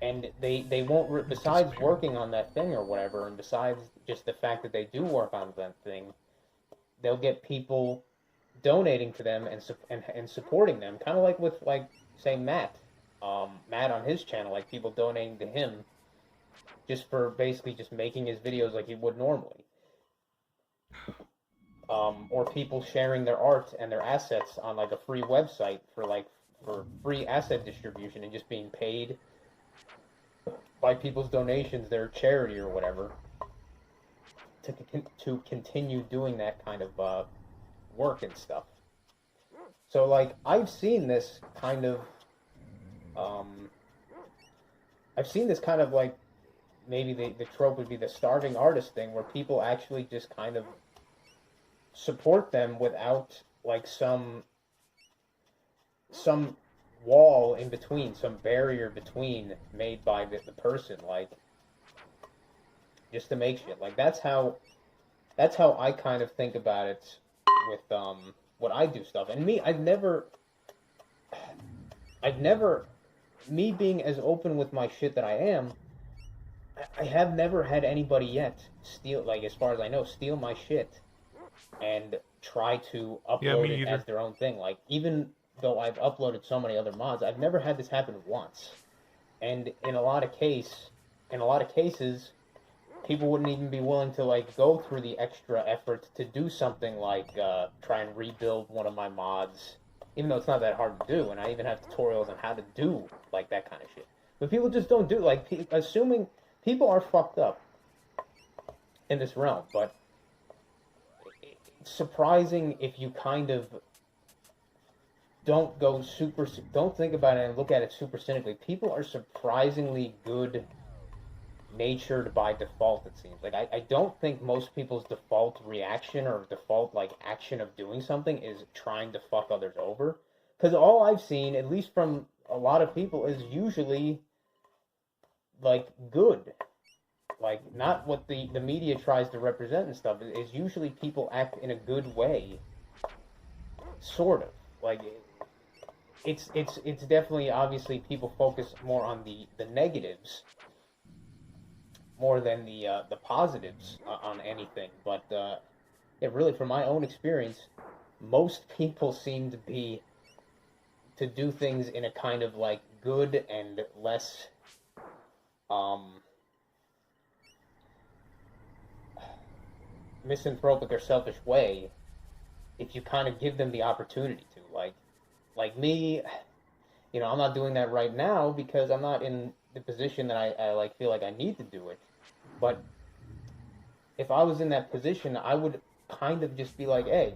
and they won't, Just besides disappear. working on that thing or whatever, and besides just the fact that they do work on that thing, they'll get people donating to them and supporting them, kind of like with like say Matt on his channel, like people donating to him just for basically just making his videos like he would normally, or people sharing their art and their assets on like a free website for free asset distribution and just being paid by people's donations, their charity or whatever, to continue doing that kind of work and stuff. So like um, I've seen this kind of like maybe the trope would be the starving artist thing where people actually just kind of support them without like some wall in between, some barrier between made by the person, like just to make shit. Like that's how I kind of think about it with what I do stuff. And me, I've never me being as open with my shit that I am, I have never had anybody yet steal, like as far as I know, steal my shit and try to Yeah, upload me it as either. their own thing. Like even though I've uploaded so many other mods, I've never had this happen once. And in a lot of cases, people wouldn't even be willing to like go through the extra effort to do something like try and rebuild one of my mods, even though it's not that hard to do, and I even have tutorials on how to do like that kind of shit. But people just don't do like assuming people are fucked up in this realm, but it's surprising if you kind of don't think about it and look at it super cynically. People are surprisingly good natured by default, it seems. Like I don't think most people's default reaction or default like action of doing something is trying to fuck others over. Because all I've seen, at least from a lot of people, is usually like good. Like not what the media tries to represent and stuff. Is usually people act in a good way, sort of. Like it's definitely obviously people focus more on the negatives more than the positives on anything. But yeah, really, from my own experience, most people seem to do things in a kind of like good and less um, misanthropic or selfish way if you kind of give them the opportunity to. Like me, I'm not doing that right now because I'm not in the position that I like feel like I need to do it. But if I was in that position, I would kind of just be like, hey,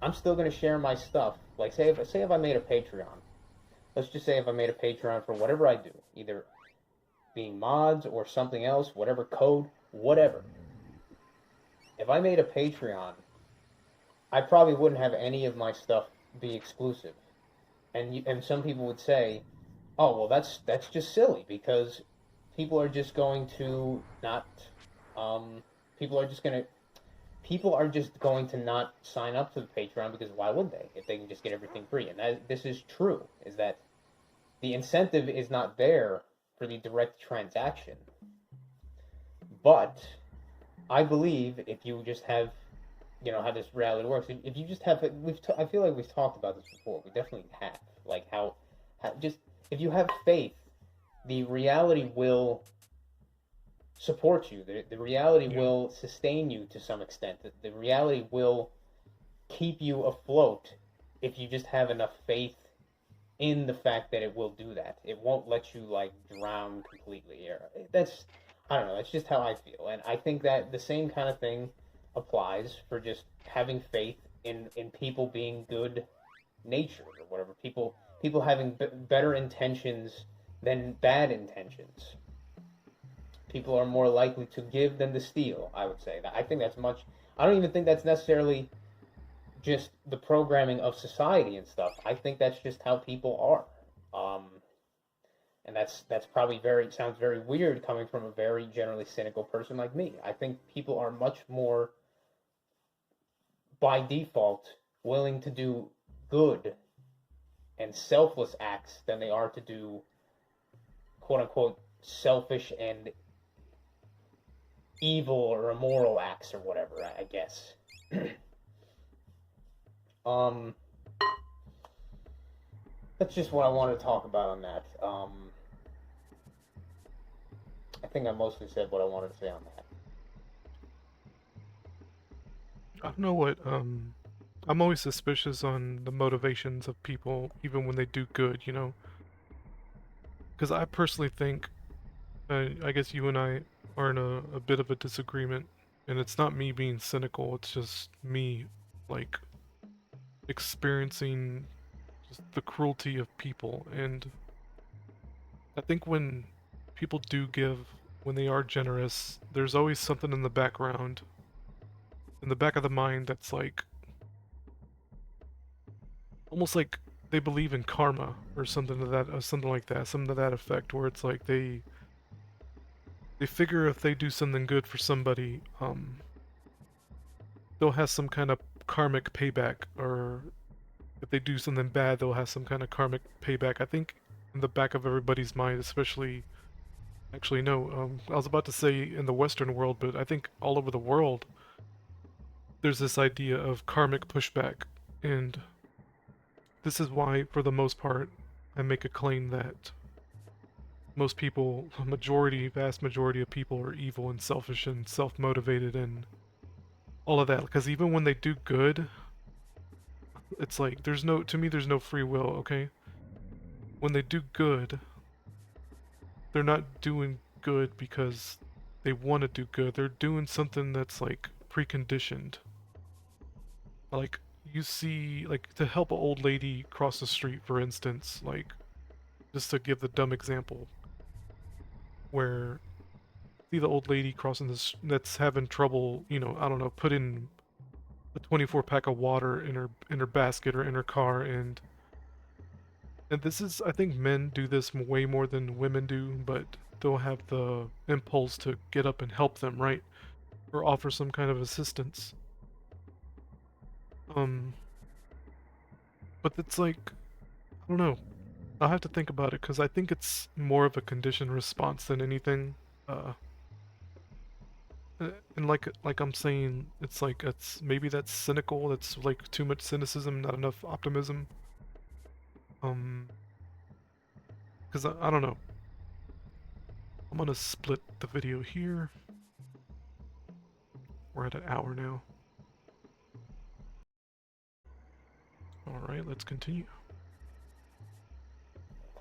I'm still gonna share my stuff. Like say if I made a Patreon. Let's just say if I made a Patreon for whatever I do, either being mods or something else, whatever code, whatever. If I made a Patreon, I probably wouldn't have any of my stuff be exclusive. And some people would say, "Oh, well that's just silly because people are just going to not um people are just going to people are just going to not sign up to the Patreon because why would they if they can just get everything free?" And this is true, is that the incentive is not there for the direct transaction. But I believe if you just have, how this reality works, if you just have, I feel like we've talked about this before. We definitely have, like how just if you have faith, the reality will support you. The reality Yeah. will sustain you to some extent. The reality will keep you afloat if you just have enough faith in the fact that it will do that. It won't let you like drown completely. That's I don't know. That's just how I feel, and I think that the same kind of thing applies for just having faith in people being good natured or whatever. People having better intentions than bad intentions. People are more likely to give than to steal. I would say that. I think that's much. I don't even think that's necessarily just the programming of society and stuff. I think that's just how people are. And that's probably very sounds very weird coming from a very generally cynical person like me. I think people are much more by default willing to do good and selfless acts than they are to do quote unquote selfish and evil or immoral acts or whatever, I guess. um that's just what I wanted to talk about on that. I think I mostly said what I wanted to say on that. I don't know what. I'm always suspicious on the motivations of people, even when they do good. You know, because I personally think, I guess you and I are in a bit of a disagreement, and it's not me being cynical. It's just me, like, experiencing just the cruelty of people. And I think when people do give, when they are generous, there's always something in the background, in the back of the mind that's like, almost like they believe in karma or something to that, something like that, something to that effect, where it's like they figure if they do something good for somebody, they'll have some kind of karmic payback, or if they do something bad, they'll have some kind of karmic payback. I think in the back of everybody's mind, especially, actually no, I was about to say in the Western world, but I think all over the world, there's this idea of karmic pushback, and this is why, for the most part, I make a claim that most people, a majority, vast majority of people are evil and selfish and self-motivated and all of that. Because even when they do good, it's like to me, there's no free will, okay? When they do good, they're not doing good because they want to do good. They're doing something that's like preconditioned. Like, you see, like, to help an old lady cross the street, for instance, like, just to give the dumb example, where see the old lady crossing this that's having trouble, I don't know, putting a 24 pack of water in her basket or in her car, and this is, I think men do this way more than women do, but they'll have the impulse to get up and help them, right? Or offer some kind of assistance. Um, but it's like, I don't know. I'll have to think about it because I think it's more of a conditioned response than anything. Uh, and like I'm saying, it's like it's maybe that's cynical. That's like too much cynicism, not enough optimism. Um, because I don't know. I'm gonna split the video here. We're at an hour now. All right, let's continue.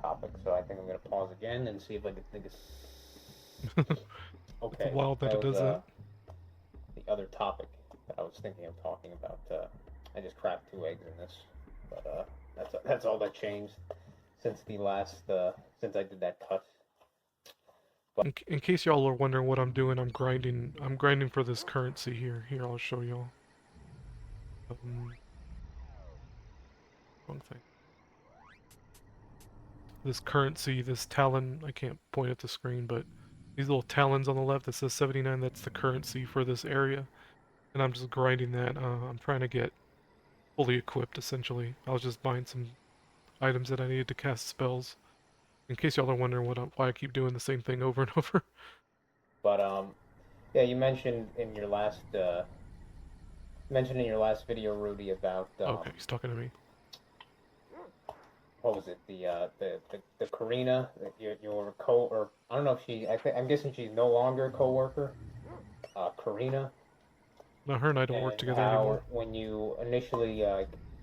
Topic, so I think I'm gonna pause again and see if I can think of. It's Okay, wild that that it was does that. the other topic that I was thinking of talking about. I just cracked 2 eggs in this, but that's all that changed since the last since I did that cut. But In case y'all are wondering what I'm doing, I'm grinding. I'm grinding for this currency here. Here, I'll show y'all. Um, wrong thing. This currency, this talon. I can't point at the screen, but these little talons on the left that says 79. That's the currency for this area, and I'm just grinding that. I'm trying to get fully equipped. Essentially, I was just buying some items that I needed to cast spells. In case y'all are wondering why I keep doing the same thing over and over. but yeah, you mentioned in your last video, Rudy, about Okay, he's talking to me. what was it? The Karina, your co, or I don't know if I'm guessing she's no longer a coworker. Karina, Now her and I don't work and together how anymore. when you initially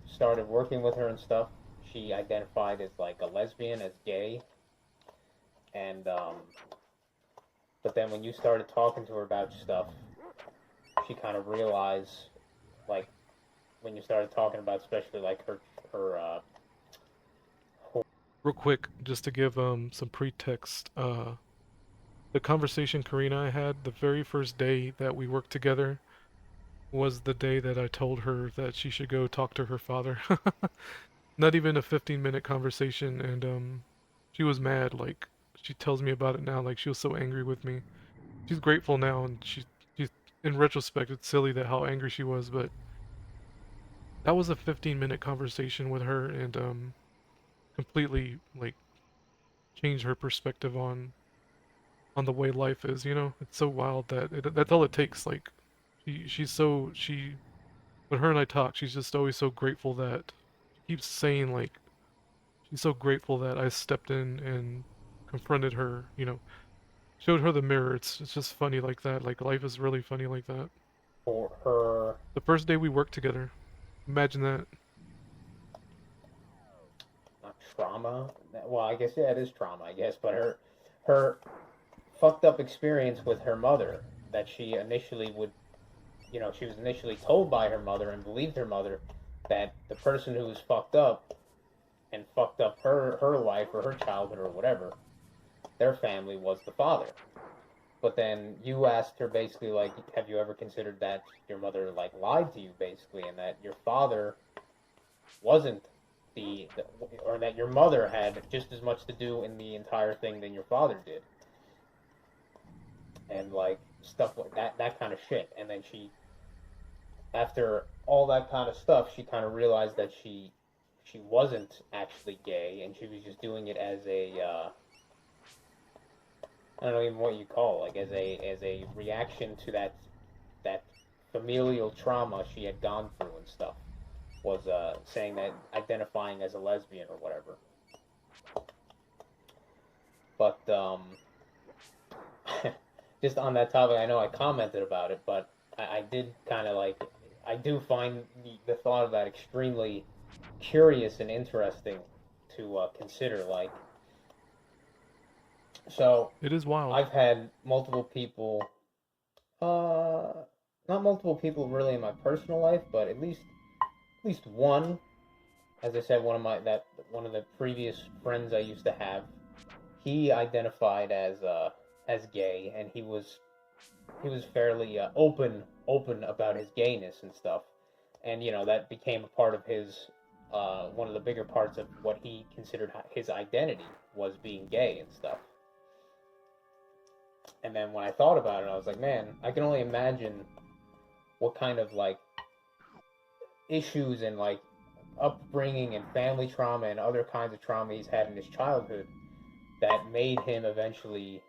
started working with her and stuff, she identified as like a lesbian, as gay, and but then when you started talking to her about stuff, she kind of realized, like, when you started talking about, especially like her Real quick, just to give some pretext, the conversation Karina I had the very first day that we worked together was the day that I told her that she should go talk to her father. Not even a 15-minute conversation, and she was mad. Like she tells me about it now. Like she was so angry with me. She's grateful now, and she's in retrospect, it's silly that how angry she was, but that was a 15-minute conversation with her, and completely like changed her perspective on the way life is. You know, it's so wild that that's all it takes. Like she when her and I talk, she's just always so grateful that she keeps saying like she's so grateful that I stepped in and confronted her, you know, showed her the mirror. It's just funny like that. Like life is really funny like that. for her The first day we worked together. Imagine that. trauma. Well, I guess yeah, it is trauma, I guess, but her fucked up experience with her mother that she initially would, she was initially told by her mother and believed her mother that the person who was fucked up and fucked up her life or her childhood or whatever, their family was the father. But then you asked her basically like, have you ever considered that your mother like lied to you basically, and that your father wasn't the or that your mother had just as much to do in the entire thing than your father did, and like stuff like that kind of shit. And then after all that kind of stuff, she kind of realized that she wasn't actually gay, and she was just doing it as a I don't know even what you call it, like as a reaction to that familial trauma she had gone through and stuff. Was saying that identifying as a lesbian or whatever. But just on that topic, I know I commented about it, but I did kind of like, I do find the thought of that extremely curious and interesting to consider. Like, so It is wild. I've had multiple people, uh, not multiple people really in my personal life, but at least one. As I said, one of the previous friends I used to have, he identified as gay, and he was fairly open about his gayness and stuff, and that became a part of his one of the bigger parts of what he considered his identity was being gay and stuff. And then when I thought about it, I was like, man, I can only imagine what kind of like issues and like upbringing and family trauma and other kinds of trauma he's had in his childhood that made him eventually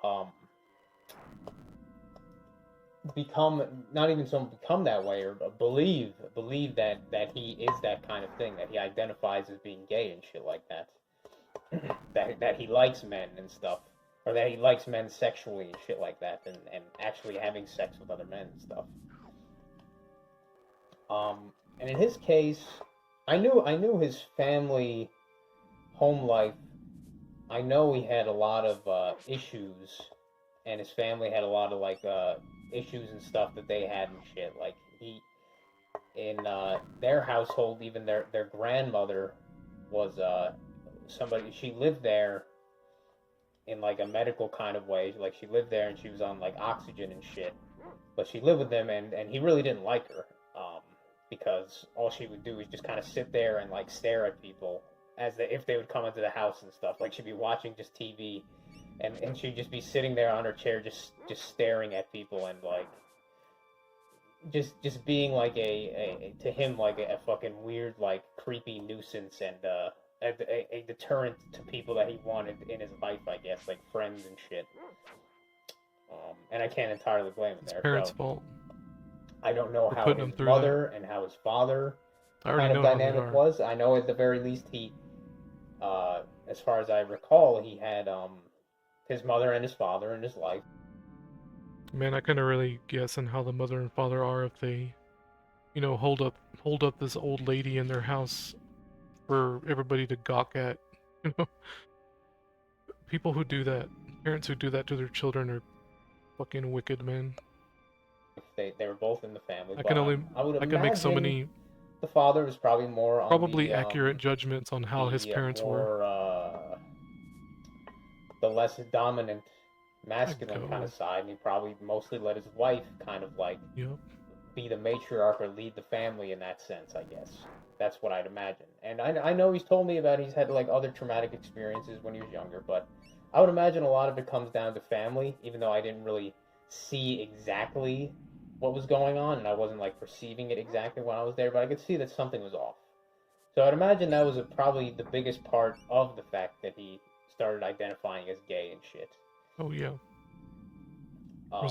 um, become not even so become that way or believe that he is that kind of thing, that he identifies as being gay and shit like that, that he likes men and stuff, or that he likes men sexually and shit like that, and actually having sex with other men and stuff. And in his case, I knew his family home life. I know he had a lot of issues, and his family had a lot of like issues and stuff that they had and shit. Like he in their household, even their grandmother was somebody. She lived there in like a medical kind of way. Like she lived there and she was on like oxygen and shit. But she lived with him, and he really didn't like her, because all she would do is just kind of sit there and like stare at people if they would come into the house and stuff. Like she'd be watching just TV, and she'd just be sitting there on her chair, just staring at people, and like just being like to him like a fucking weird like creepy nuisance, and a deterrent to people that he wanted in his life, I guess, like friends and shit. And I can't entirely blame him It's there. parents' So fault I don't know for how putting his them through that. mother and how his father I already kind of know how they dynamic are. was. I know at the very least As far as I recall, he had his mother and his father in his life. Man, I couldn't really guess on how the mother and father are if they, hold up this old lady in their house for everybody to gawk at. You know, people who do that, parents who do that to their children are fucking wicked, man. They were both in the family, I can but only I would I can make so imagine many the father was probably more on probably accurate judgments on how his the parents were. more the less dominant I masculine kind of go. side, and he probably mostly let his wife kind of like Yep. be the matriarch or lead the family in that sense, I guess. That's what I'd imagine. And I know he's told me about he's had like other traumatic experiences when he was younger, but I would imagine a lot of it comes down to family, even though I didn't really see exactly what was going on and I wasn't like perceiving it exactly when I was there, but I could see that something was off. So I'd imagine that was probably the biggest part of the fact that he started identifying as gay and shit. Oh yeah. Um,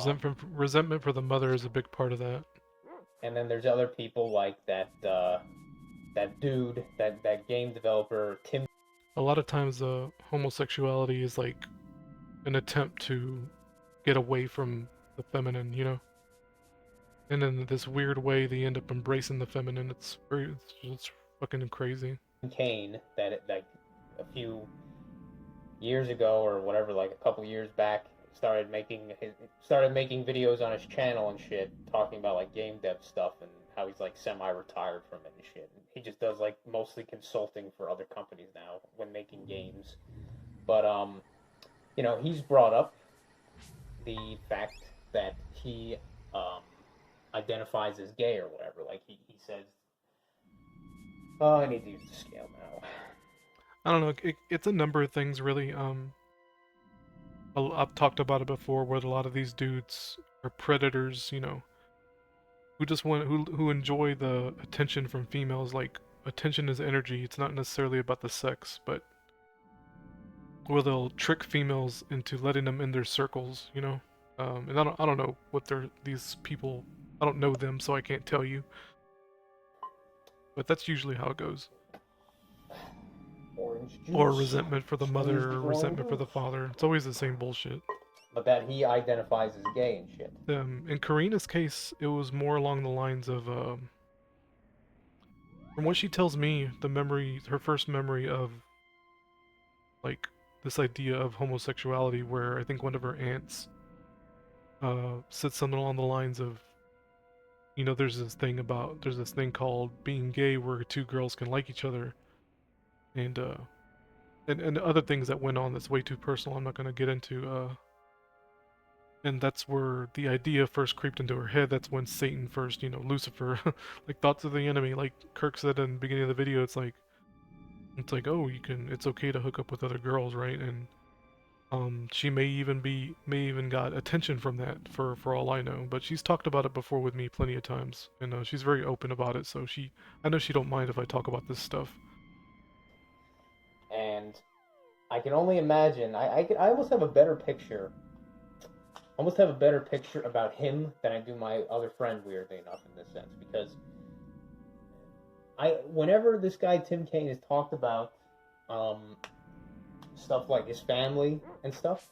Resentment for the mother is a big part of that. and then there's other people like that dude, that game developer Tim. A lot of times, homosexuality is like an attempt to get away from the feminine, And in this weird way, they end up embracing the feminine. It's fucking crazy. Kane that a few years ago or whatever, like a couple years back, started making videos on his channel and shit, talking about like game dev stuff and how he's like semi-retired from it and shit. He just does like mostly consulting for other companies now when making games. But he's brought up the fact that he um identifies as gay or whatever. Like he says, "Oh, I need to use the scale now." I don't know. It's a number of things, really. I've talked about it before, where a lot of these dudes are predators, who just who enjoy the attention from females. Like attention is energy. It's not necessarily about the sex, but where they'll trick females into letting them in their circles, And I don't know what these people. I don't know them, so I can't tell you. But that's usually how it goes. Orange Or juice. resentment for the Squeeze mother, the or orange resentment for juice. the father. It's always the same bullshit. But that he identifies as gay and shit. In Karina's case, it was more along the lines of, from what she tells me, her first memory of, like, this idea of homosexuality, where I think one of her aunts, said something along the lines of, there's this thing called being gay where two girls can like each other, and, and other things that went on that's way too personal, I'm not gonna get into, and that's where the idea first creeped into her head. That's when Satan first, Lucifer, like thoughts of the enemy. Like Kirk said in the beginning of the video, it's like, oh, it's okay to hook up with other girls, right? And she may even got attention from that for all I know. But she's talked about it before with me plenty of times, and she's very open about it. So I know she don't mind if I talk about this stuff. And I can only imagine. I almost have a better picture. Almost have a better picture about him than I do my other friend. Weirdly enough, in this sense, because whenever this guy Tim Kaine has talked about um, stuff like his family and stuff,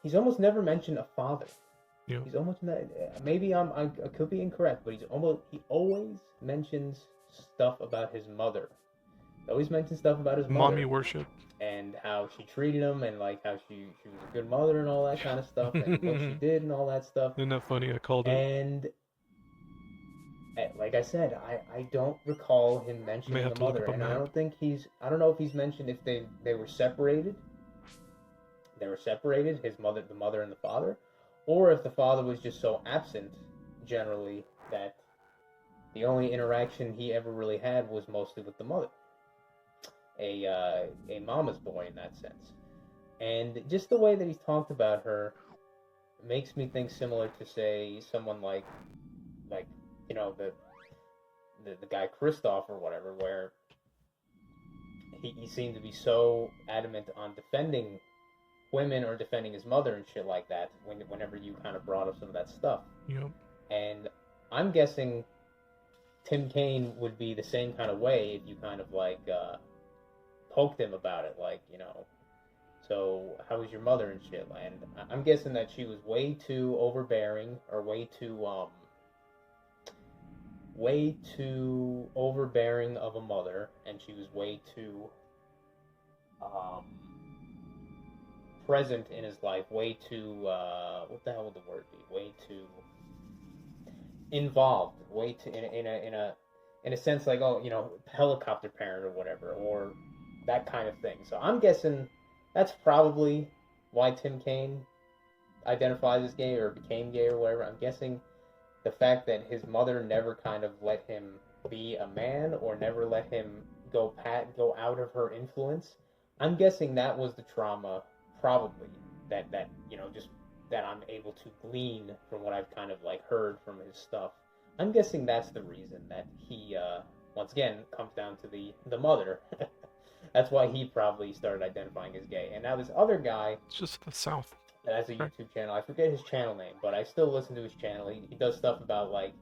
he's almost never mentioned a father. Yeah. He's almost maybe I could be incorrect, but he always mentions stuff about his mother. He always mentions stuff about his Mommy mother worship. and how she treated him and like how she was a good mother and all that kind of stuff and what she Isn't did and all that stuff. that funny? I called it. And like I said, I don't recall him I may mentioning have the to look mother, up a and map. I don't know if he's mentioned if they were separated. They were separated, the mother and the father, or if the father was just so absent generally that the only interaction he ever really had was mostly with the mother, a mama's boy in that sense. And just the way that he's talked about her makes me think similar to say someone like the guy Kristoff or whatever, where he seemed to be so adamant on defending women or defending his mother and shit like that whenever you kind of brought up some of that stuff. Yep. And I'm guessing Tim Kaine would be the same kind of way if you kind of like poked him about it, like, so how was your mother and shit? And I'm guessing that she was way too overbearing, or way too overbearing of a mother, and she was way too um, present in his life, way too what the hell would the word be? Way too involved, way too in a sense, like, oh, helicopter parent or whatever, or that kind of thing. So I'm guessing that's probably why Tim Kaine identifies as gay or became gay or whatever. I'm guessing the fact that his mother never kind of let him be a man, or never let him go out of her influence. I'm guessing that was the trauma, probably, that just that I'm able to glean from what I've kind of like heard from his stuff. I'm guessing that's the reason that he once again comes down to the mother. That's why he probably started identifying as gay. And now this other guy It's just the South. that has a Right. YouTube channel. I forget his channel name, but I still listen to his channel. He does stuff about like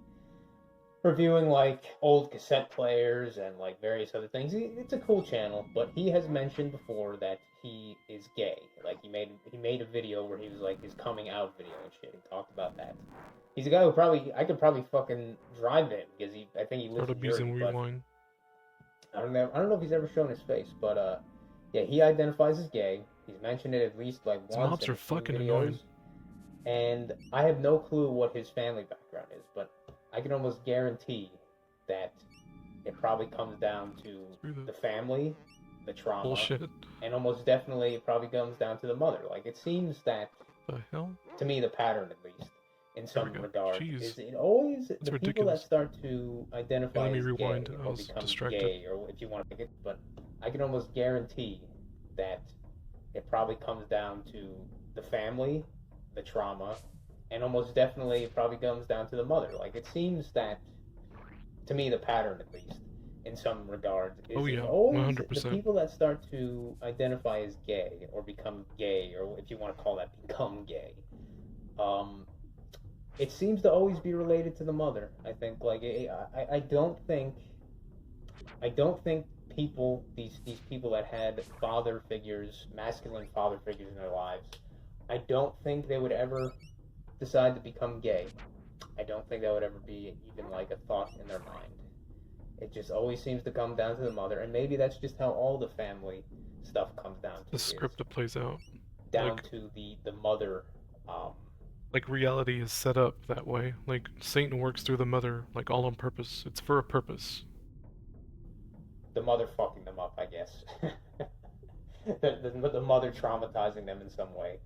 reviewing like old cassette players and like various other things. It's a cool channel, but he has mentioned before that he is gay. Like he made a video where he was like his coming out video and shit. He talked about that. He's a guy who I could probably fucking drive to him, because I think he lives Start in abusing Jersey, but rewind. I don't know if he's ever shown his face, but yeah, he identifies as gay. He's mentioned it at least like His once mobs in are his own fucking videos. annoying. And I have no clue what his family background is, but I can almost guarantee that it probably comes down to the family, the trauma, Bullshit. and almost definitely it probably comes down to the mother. Like, it seems that, The hell? to me, the pattern at least, in some regard, Jeez. is it always That's the people ridiculous. that start to identify Let me as rewind. gay I or was become distracted. gay, or if you want to pick it, but I can almost guarantee that it probably comes down to the family, the trauma, and almost definitely it probably comes down to the mother. Like, it seems that, to me, the pattern at least, in some regard, is Oh yeah, always the 100%. people that start to identify as gay or become gay, or if you want to call that become gay, it seems to always be related to the mother. I think, like, I don't think people, these people that had father figures, masculine father figures in their lives, I don't think they would ever decide to become gay. I don't think that would ever be even like a thought in their mind. It just always seems to come down to the mother, and maybe that's just how all the family stuff comes down to. The script that plays out. Down Like, to the mother. like reality is set up that way. Like Satan works through the mother, like all on purpose. It's for a purpose. The mother fucking them up, I guess. the mother traumatizing them in some way.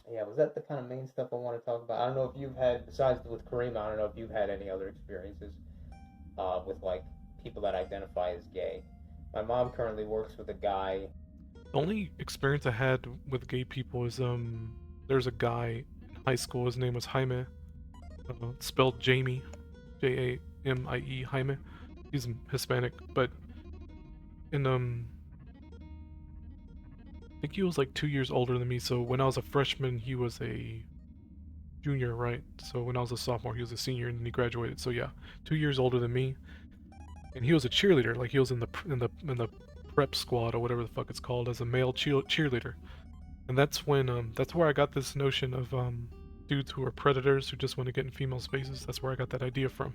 Yeah, was that the kind of main stuff I want to talk about? I don't know if you've had, besides with Kareem, I don't know if you've had any other experiences with like people that identify as gay. My mom currently works with a guy. The only experience I had with gay people is there's a guy in high school. His name was Jaime, spelled Jamie, Jamie, Jaime. He's Hispanic, but in I think he was like 2 years older than me. So when I was a freshman, he was a junior, right? So when I was a sophomore, he was a senior, and then he graduated. So yeah, 2 years older than me, and he was a cheerleader. Like he was in the prep squad or whatever the fuck it's called as a male cheerleader. And that's where I got this notion of dudes who are predators who just want to get in female spaces. That's where I got that idea from.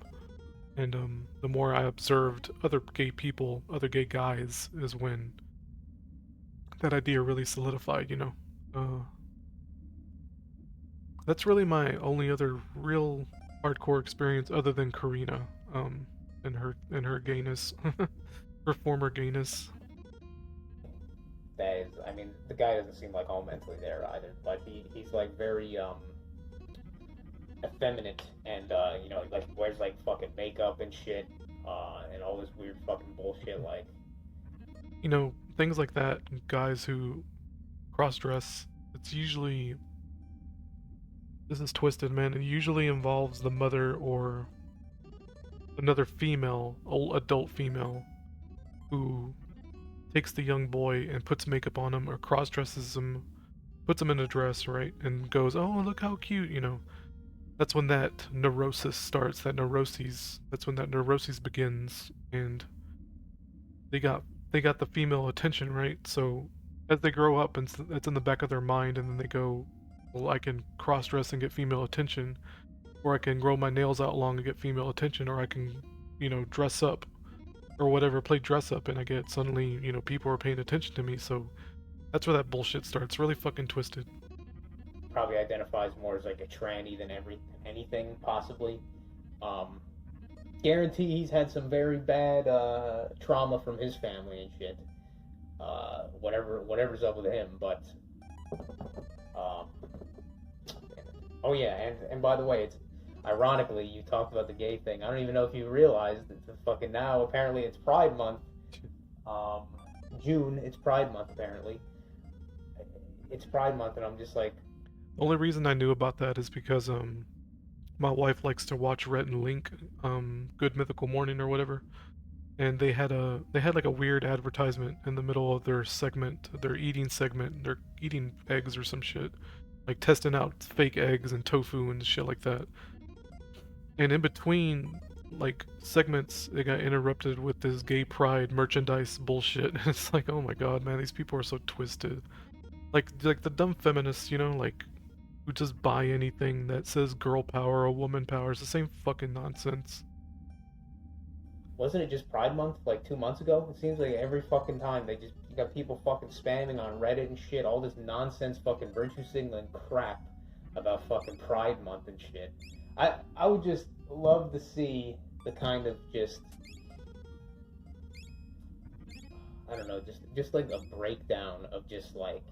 And the more I observed other gay people, other gay guys, is when that idea really solidified, you know. That's really my only other real hardcore experience other than Karina, and her gayness, her former gayness. That is, I mean, the guy doesn't seem like all mentally there either, but he's like very effeminate, and like wears like fucking makeup and shit, and all this weird fucking bullshit, like, You know, things like that, guys who cross-dress, it's usually, this is twisted, man. It usually involves the mother or another female, old adult female, who takes the young boy and puts makeup on him or cross-dresses him, puts him in a dress, right, and goes, "Oh, look how cute," you know. that's when that neurosis starts. That neuroses. That's when that neuroses begins, and they got they got the female attention, right? So as they grow up, and it's in the back of their mind, and then they go, well, I can cross dress and get female attention, or I can grow my nails out long and get female attention, or I can, dress up or whatever, play dress up, and I get suddenly, people are paying attention to me. So that's where that bullshit starts. Really fucking twisted. Probably identifies more as like a tranny than anything possibly. Um, Guarantee he's had some very bad trauma from his family and shit. Whatever's up with him, but um, oh yeah, and by the way, it's ironically you talked about the gay thing. I don't even know if you realized that fucking now apparently it's Pride Month. Um, June, it's Pride Month apparently. It's Pride Month, and I'm just like, The only reason I knew about that is because my wife likes to watch Rhett and Link, Good Mythical Morning or whatever, and they had like a weird advertisement in the middle of their segment, their eating segment. They're eating eggs or some shit, like testing out fake eggs and tofu and shit like that. And in between like segments, they got interrupted with this gay pride merchandise bullshit. And it's like, oh my god, man, these people are so twisted. Like the dumb feminists, like who just buy anything that says girl power or woman power. It's the same fucking nonsense. wasn't it just Pride Month like 2 months ago? It seems like every fucking time they just you got people fucking spamming on Reddit and shit, all this nonsense fucking virtue signaling crap about fucking Pride Month and shit. I would just love to see the kind of just I don't know, just like a breakdown of just like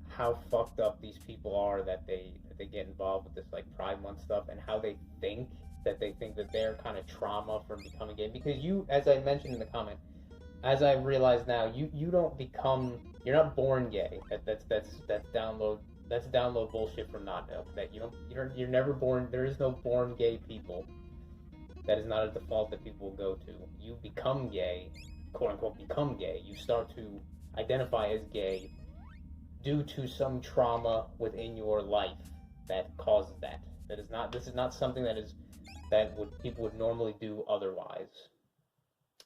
how fucked up these people are that they get involved with this like Pride Month stuff and how they think that they're kind of trauma from becoming gay because you, as I mentioned in the comment, as I realize now, you don't become you're not born gay. That's download bullshit from Not Milk. That you're never born. There is no born gay people. That is not a default that people will go to. You become gay, quote unquote, become gay. You start to identify as gay due to some trauma within your life that causes that. That is not. This is not something that would people would normally do otherwise.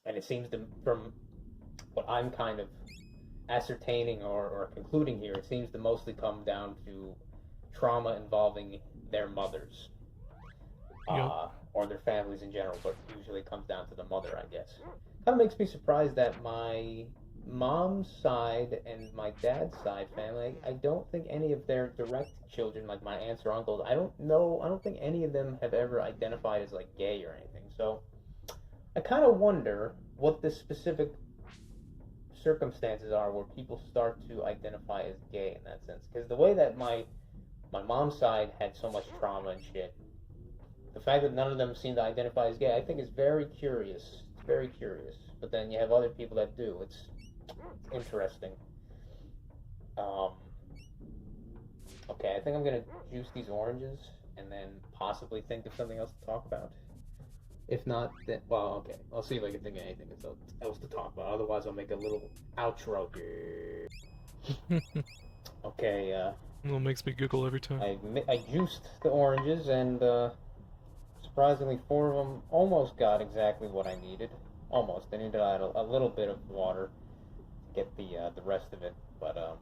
And it seems to, from what I'm kind of ascertaining or concluding here, it seems to mostly come down to trauma involving their mothers, Yep. or their families in general, but usually comes down to the mother, I guess. Kind of makes me surprised that my mom's side and my dad's side family, I don't think any of their direct children, like my aunts or uncles, I don't think any of them have ever identified as like gay or anything. So I kind of wonder what the specific circumstances are where people start to identify as gay in that sense. Because the way that my mom's side had so much trauma and shit, the fact that none of them seem to identify as gay, I think is very curious. It's very curious. But then you have other people that do. It's interesting. Um, okay, I think I'm gonna juice these oranges and then possibly think of something else to talk about. If not, then well, okay. I'll see if I can think of anything else to talk about. Otherwise, I'll make a little outro. Okay. It makes me giggle every time. I juiced the oranges and surprisingly, 4 of them almost got exactly what I needed. Almost. I needed to add a little bit of water to get the rest of it, but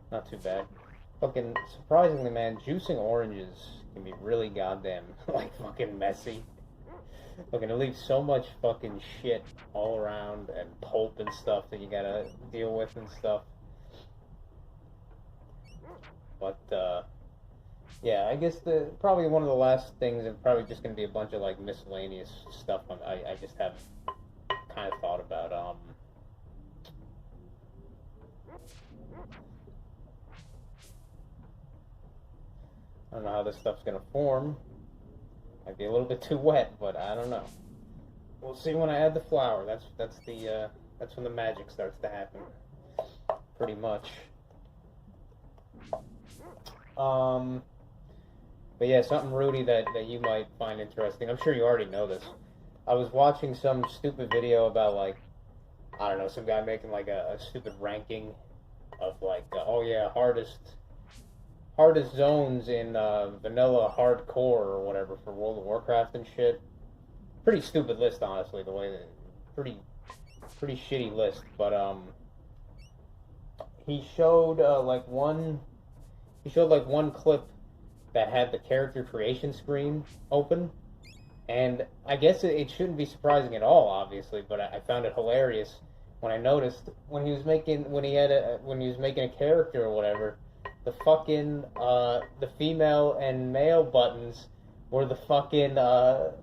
not too bad. Fucking surprisingly, man, juicing oranges can be really goddamn like fucking messy. Fucking it leaves so much fucking shit all around and pulp and stuff that you gotta deal with and stuff. But yeah, I guess probably one of the last things is probably just gonna be a bunch of like miscellaneous stuff I just have kind of thought about. I don't know how this stuff's gonna form. Might be a little bit too wet, but I don't know. We'll see when I add the flour. That's when the magic starts to happen. Pretty much. But yeah, something Rudy that you might find interesting. I'm sure you already know this. I was watching some stupid video about like I don't know, some guy making like a stupid ranking of like oh yeah, hardest hardest zones in vanilla hardcore or whatever for World of Warcraft and shit. Pretty stupid list, honestly. The way that pretty pretty shitty list, but he showed he showed like one clip that had the character creation screen open, and I guess it shouldn't be surprising at all, obviously, but I found it hilarious when I noticed when he was making a character or whatever, the fucking the female and male buttons were the fucking what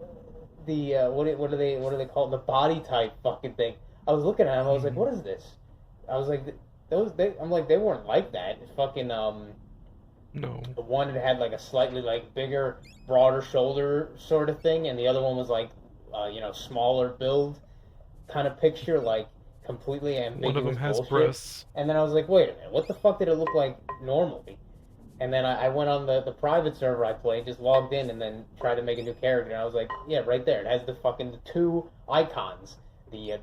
are they called, the body type fucking thing. I was looking at him, I was like, Mm, what is this? I was like, I'm like, they weren't like that. Fucking no. the one that had like a slightly like bigger, broader shoulder sort of thing, and the other one was like, smaller build kind of picture, like completely One of them ambiguous has bullshit. breasts. And then I was like, wait a minute, what the fuck did it look like normally? And then I went on the private server I played, just logged in, and then tried to make a new character. And I was like, yeah, right there. It has the two icons, the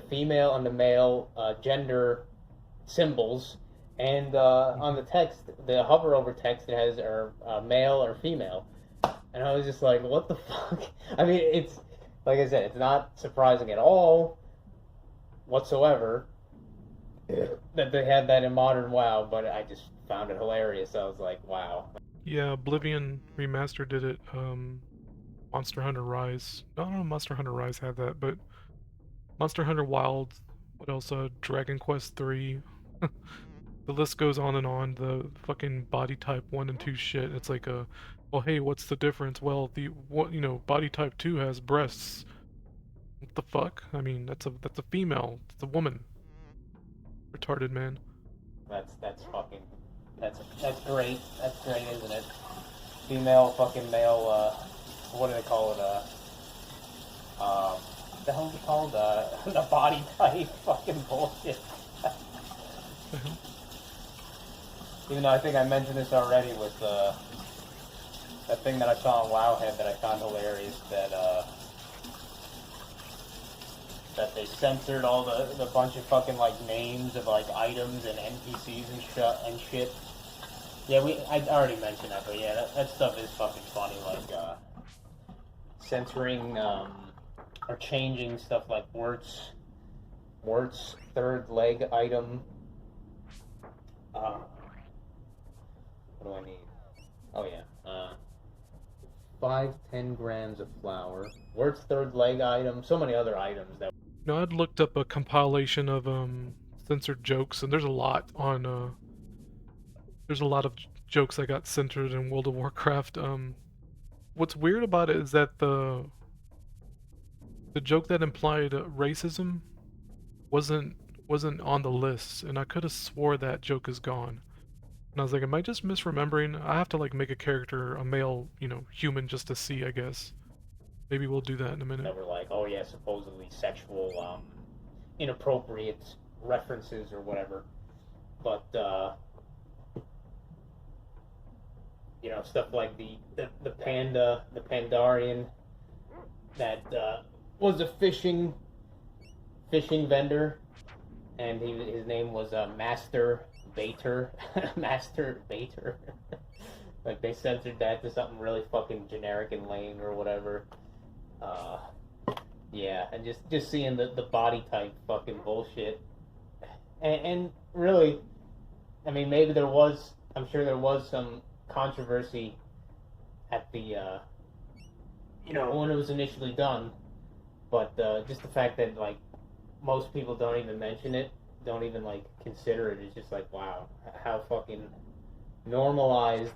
female and the male gender symbols, and on Mhm. the text, the hover over text, it has male or female. And I was just like, what the fuck? I mean, it's like I said, it's not surprising at all whatsoever that they had that in modern WoW, but I just found it hilarious. I was like, wow. Yeah, Oblivion Remastered did it. Monster Hunter Rise. I don't know if Monster Hunter Rise had that, but Monster Hunter Wild. What else? Dragon Quest 3. The list goes on and on. The fucking body type 1 and 2 shit. It's like well, hey, what's the difference? Well, body type 2 has breasts. What the fuck? I mean, that's a female. It's a woman. Retarded man. That's fucking that's great. That's great, isn't it? Female, fucking male. What do they call it? What the hell is it called? The body type. Fucking bullshit. The hell? Even though I think I mentioned this already with that thing that I saw on Wowhead that I found hilarious, that they censored all the bunch of fucking like names of like items and NPCs and shit. Yeah, I already mentioned that, but yeah, that stuff is fucking funny. Like censoring or changing stuff like Wirt's third leg item. What do I need? Oh yeah. 5-10 grams of flour. Wirt's third leg item. So many other items that. No, I'd looked up a compilation of censored jokes, and there's a lot of jokes that got censored in World of Warcraft. What's weird about it is that the joke that implied racism wasn't wasn't on the list, and I could have swore that joke is gone. And I was like, am I just misremembering? I have to like make a character a male, human just to see, I guess. Maybe we'll do that in a minute. That were like, oh yeah, supposedly sexual, inappropriate references or whatever. But stuff like the panda, the Pandarian, that was a fishing vendor, and his name was Master Baiter, Master Baiter. Like they censored that to something really fucking generic and lame or whatever. Uh, yeah, and just seeing the body type fucking bullshit, and really, I mean, maybe I'm sure there was some controversy at the, when it was initially done, but just the fact that like most people don't even mention it, don't even like consider it, is just like, wow, how fucking normalized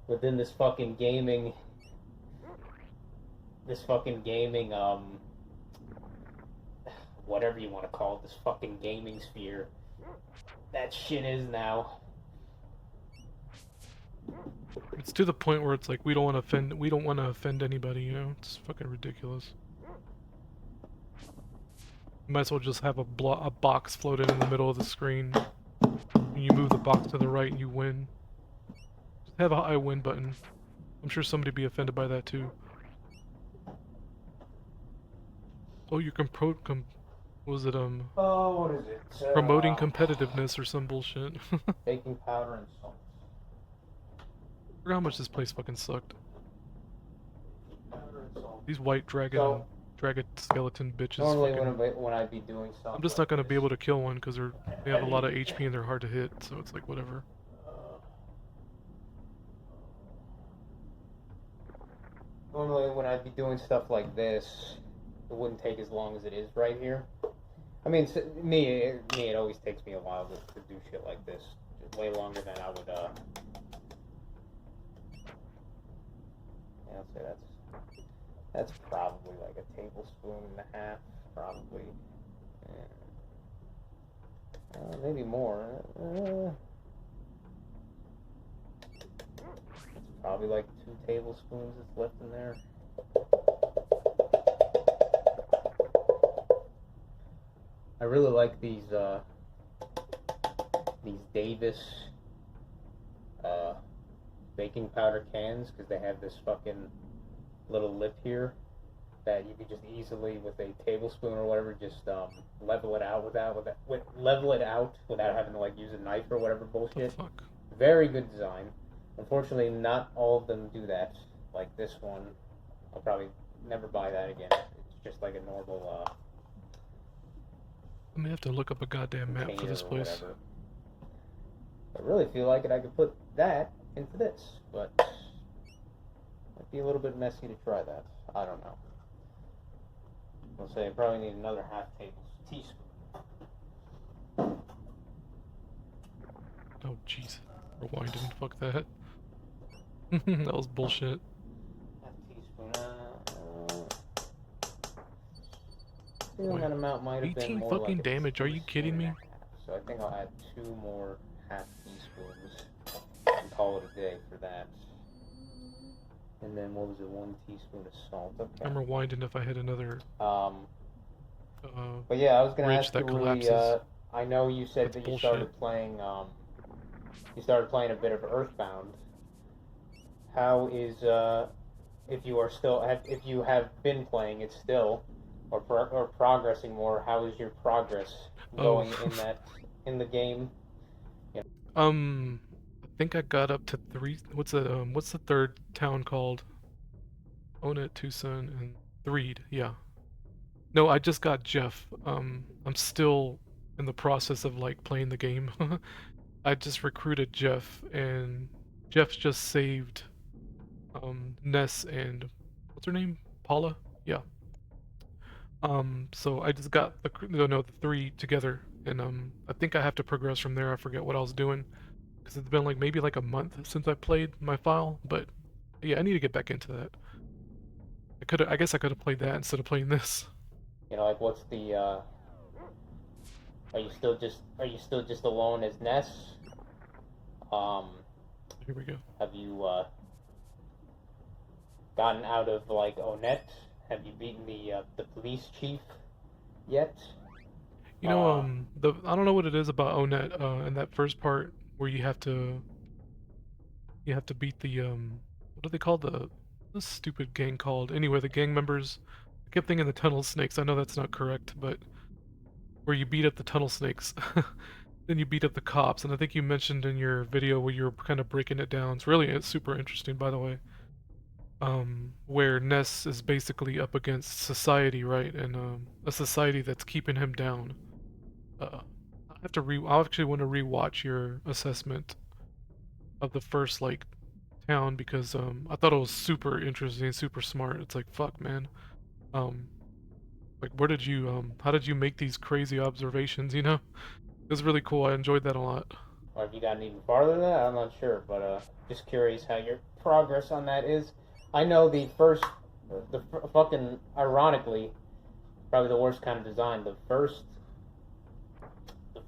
within this fucking gaming, whatever you want to call it, this fucking gaming sphere, that shit is now. It's to the point where it's like we don't want to offend anybody. It's fucking ridiculous. You might as well just have a box floated in the middle of the screen. And you move the box to the right and you win. Just have a I win button. I'm sure somebody be offended by that too. Oh, you can what was it, Oh, what is it? promoting competitiveness or some bullshit. Baking powder and salt. Forgot how much this place fucking sucked. Powder and salt. These white So dragon skeleton bitches normally fucking. when I'd be doing I'm stuff just not like gonna be this, able to kill one because they have a lot of HP and they're hard to hit, so it's like whatever. uh, normally when I'd be doing stuff like this, it wouldn't take as long as it is right here. I mean, it always takes me a while to do shit like this. Way longer than I would, yeah, I'll say that's probably like a tablespoon and a half, probably. Maybe more. It's probably like 2 tablespoons that's left in there. I really like these Davis baking powder cans because they have this fucking little lip here that you could just easily with a tablespoon or whatever just level it out without having to like use a knife or whatever The bullshit. fuck? Very good design. Unfortunately, not all of them do that. Like this one, I'll probably never buy that again. It's just like a normal I may have to look up a goddamn map for container this or place. whatever. I really feel like I could put that into this, but might be a little bit messy to try that. I don't know. I'll say I probably need another half teaspoon. Oh jeez. Rewinding, fuck that. That was bullshit. Half teaspoon. Feeling that amount might have been 18 more fucking like damage, are you kidding me? So I think I'll add 2 more half teaspoons and call it a day for that. And then what was it? 1 teaspoon of salt. Okay. I'm rewinding if I hit another But yeah, I was gonna bridge ask you, that Rudy. collapses. I know you said That's that bullshit. you started playing a bit of Earthbound. How is if you have been playing it still, or progressing more? How is your progress going in the game? You I think I got up to 3. What's the third town called? Onet, Tucson, and Threed. Yeah. No, I just got Jeff. I'm still in the process of like playing the game. I just recruited Jeff, and Jeff just saved Ness and what's her name? Paula? Yeah. So I just got the 3 together, and I think I have to progress from there. I forget what I was doing because it's been like maybe like a month since I played my file, but yeah, I need to get back into that. I guess I could have played that instead of playing this. know, like what's the? Are you still just alone as Ness? Um, Here we go. have you gotten out of like Onet? Have you beaten the police chief yet? You know, I don't know what it is about Onet, in that first part where you have to beat the what do they call the stupid gang called? Anyway, the gang members. I kept thinking the tunnel snakes. I know that's not correct, but where you beat up the tunnel snakes, then you beat up the cops, and I think you mentioned in your video where you were kind of breaking it down. It's super interesting, by the way. Where Ness is basically up against society, right, and a society that's keeping him down. I actually want to rewatch your assessment of the first like town because I thought it was super interesting, super smart. It's like fuck, man. Um, like how did you make these crazy observations? You know, it was really cool. I enjoyed that a lot. Or have you gotten even farther than that? I'm not sure, but just curious how your progress on that is. I know fucking ironically, probably the worst kind of design. The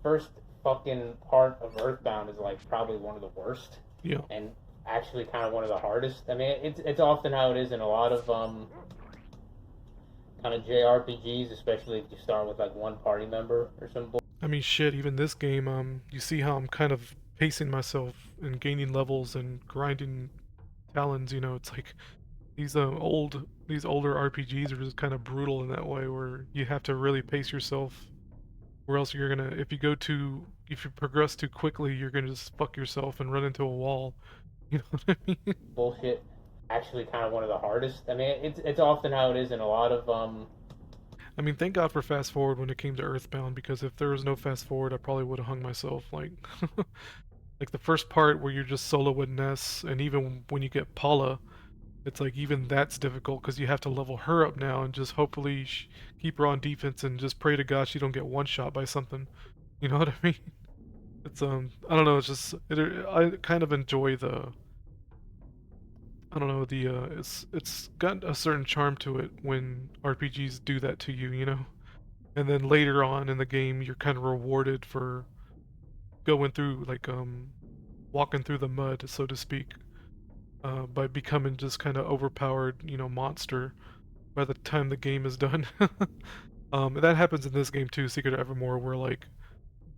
first fucking part of Earthbound is like probably one of the worst. Yeah. And actually kind of one of the hardest. I mean, it's often how it is in a lot of kind of JRPGs, especially if you start with like one party member or some bull. I mean, shit. Even this game, you see how I'm kind of pacing myself and gaining levels and grinding talons. You know, it's like these older RPGs are just kind of brutal in that way, where you have to really pace yourself, or else you're gonna if you progress too quickly, you're gonna just fuck yourself and run into a wall. You know what I mean? bullshit actually kind of one of the hardest. I mean, it's often how it is in a lot of I mean, thank God for fast forward when it came to Earthbound, because if there was no fast forward, I probably would have hung myself. Like, like the first part where you're just solo with Ness, and even when you get Paula, it's like even that's difficult because you have to level her up now and just hopefully keep her on defense and just pray to God she don't get one shot by something. You know what I mean? It's I don't know. It's just I kind of enjoy the I don't know the it's got a certain charm to it when RPGs do that to you. You know. And then later on in the game you're kind of rewarded for going through like walking through the mud, so to speak, by becoming just kind of overpowered, monster by the time the game is done. And that happens in this game too, Secret of Evermore, where like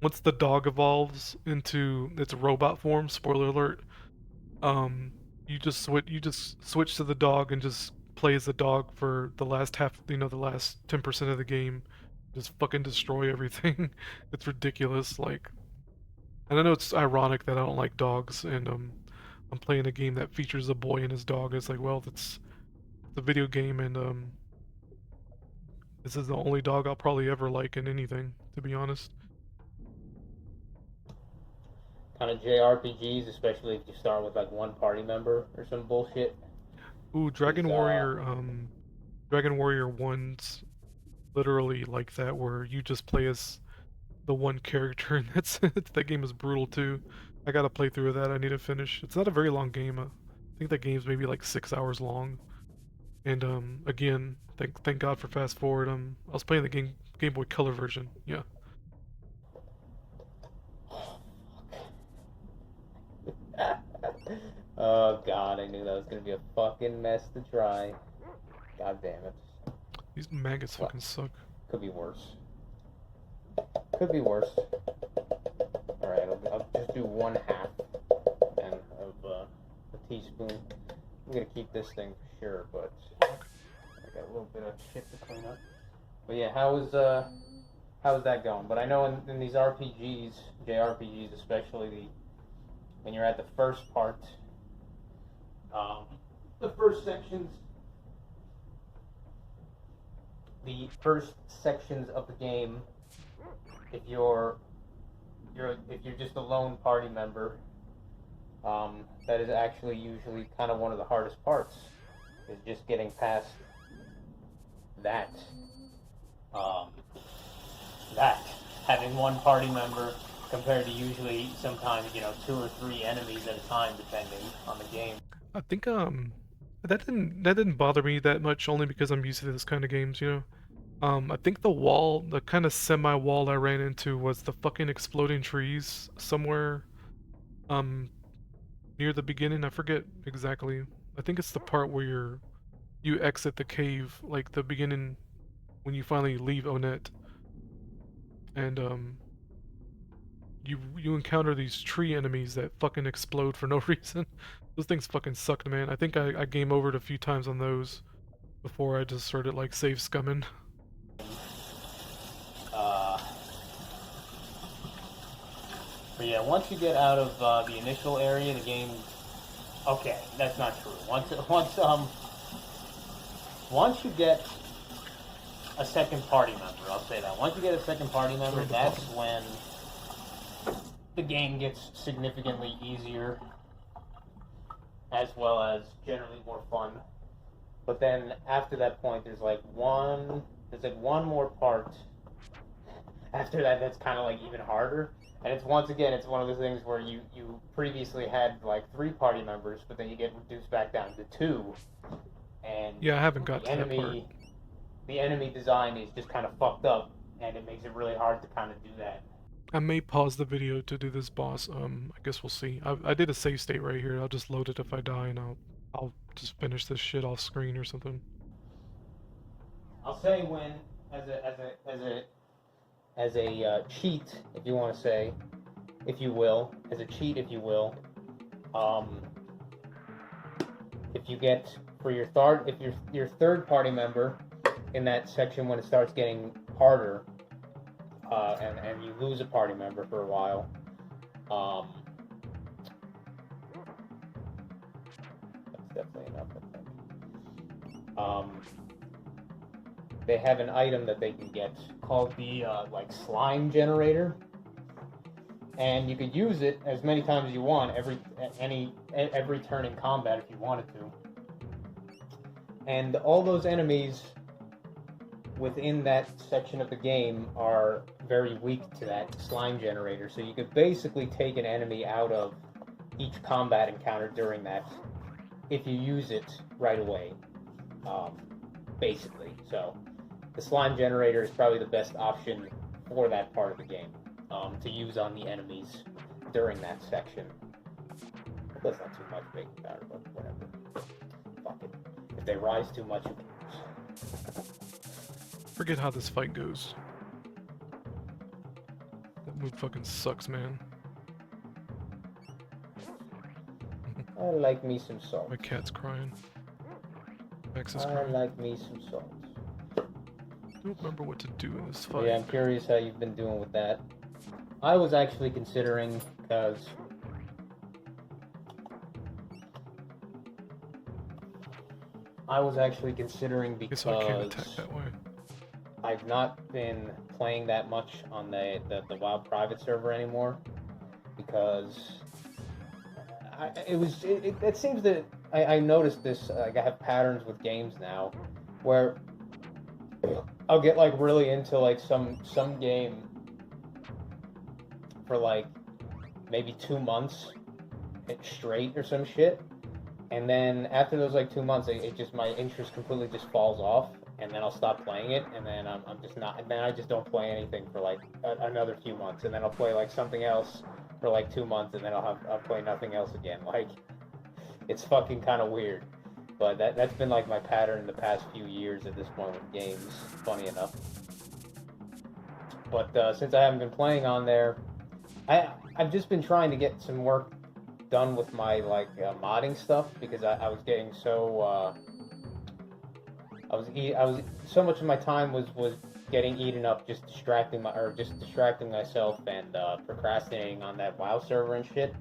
once the dog evolves into its robot form, spoiler alert, um you just switch to the dog and just play as the dog for the last half, the last 10% of the game. Just fucking destroy everything. It's ridiculous. Like, and I know it's ironic that I don't like dogs, and I'm playing a game that features a boy and his dog. It's like, well, that's the video game, and this is the only dog I'll probably ever like in anything, to be honest. kind of JRPGs, especially if you start with like one party member or some bullshit. Ooh, Is Dragon Warrior 1's literally like that, where you just play as the one character, and that's it. That game is brutal too. I gotta play through that. I need to finish. It's not a very long game. I think that game's maybe like 6 hours long. And again, thank God for fast forward. I was playing the Game Boy Color version. Yeah. Oh god, I knew that was gonna be a fucking mess to try. God damn it. These maggots Well, fucking suck. could be worse. Could be worse. Alright, I'll just do one half then of a teaspoon. I'm gonna keep this thing for sure, but I got a little bit of shit to clean up. But yeah, how's that going? But I know in these RPGs, JRPGs especially, when you're at the first part, um, the first sections, the first sections of the game, if you're just a lone party member, that is actually usually kind of one of the hardest parts, is just getting past that. Um, that having one party member compared to usually sometimes 2 or 3 enemies at a time depending on the game. I think that didn't bother me that much, only because I'm used to this kind of games. I think the kind of semi-wall I ran into was the fucking exploding trees somewhere um near the beginning. I forget exactly. I think it's the part where you exit the cave, like the beginning when you finally leave Onet, and you encounter these tree enemies that fucking explode for no reason. Those things fucking sucked, man. I think I game overed a few times on those before I just started like save scumming. Uh, but yeah, once you get out of the initial area, the game. Okay, that's not true. Once you get a second party member, I'll say that. Once you get a second party member, that's when the game gets significantly easier, as well as generally more fun. But then after that point, there's like one more part. After that, that's kind of like even harder. And it's one of those things where you previously had like 3 party members, but then you get reduced back down to 2, and Yeah, I haven't got the to that part. enemy design is just kind of fucked up, and it makes it really hard to kind of do that. I may pause the video to do this boss. I guess we'll see. I did a save state right here. I'll just load it if I die, and I'll just finish this shit off screen or something. I'll say when as a cheat, if you want to say, if you will, as a cheat, if you will. Um, if you get for your third party member in that section when it starts getting harder, and you lose a party member for a while, um, enough, I think. They have an item that they can get called the like slime generator, and you could use it as many times as you want every turn in combat if you wanted to. And all those enemies within that section of the game are very weak to that slime generator, so you could basically take an enemy out of each combat encounter during that if you use it right away, basically. So the slime generator is probably the best option for that part of the game, to use on the enemies during that section. That's not too much baking powder, but whatever. Fuck it. If they rise too much, who cares? Forget how this fight goes. That move fucking sucks, man. I like me some salt. My cat's crying. Max is I crying. like me some salt. I don't remember what to do in this fight. Yeah, I'm curious how you've been doing with that. I was actually considering, because Guess I can't attack that way. I've not been playing that much on the WoW private server anymore, because it seems that I noticed this. Like, I have patterns with games now, where I'll get like really into like some game for like maybe 2 months straight or some shit, and then after those like 2 months, it just, my interest completely just falls off, and then I'll stop playing it, and then I'm just not, and then I just don't play anything for like another few months, and then I'll play like something else for like 2 months, and then I'll play nothing else again. Like, it's fucking kind of weird, but that's been like my pattern the past few years at this point with games, funny enough. But since I haven't been playing on there, I've just been trying to get some work done with my like modding stuff, because I was getting so I was so much of my time was getting eaten up just distracting myself and procrastinating on that WoW server and shit.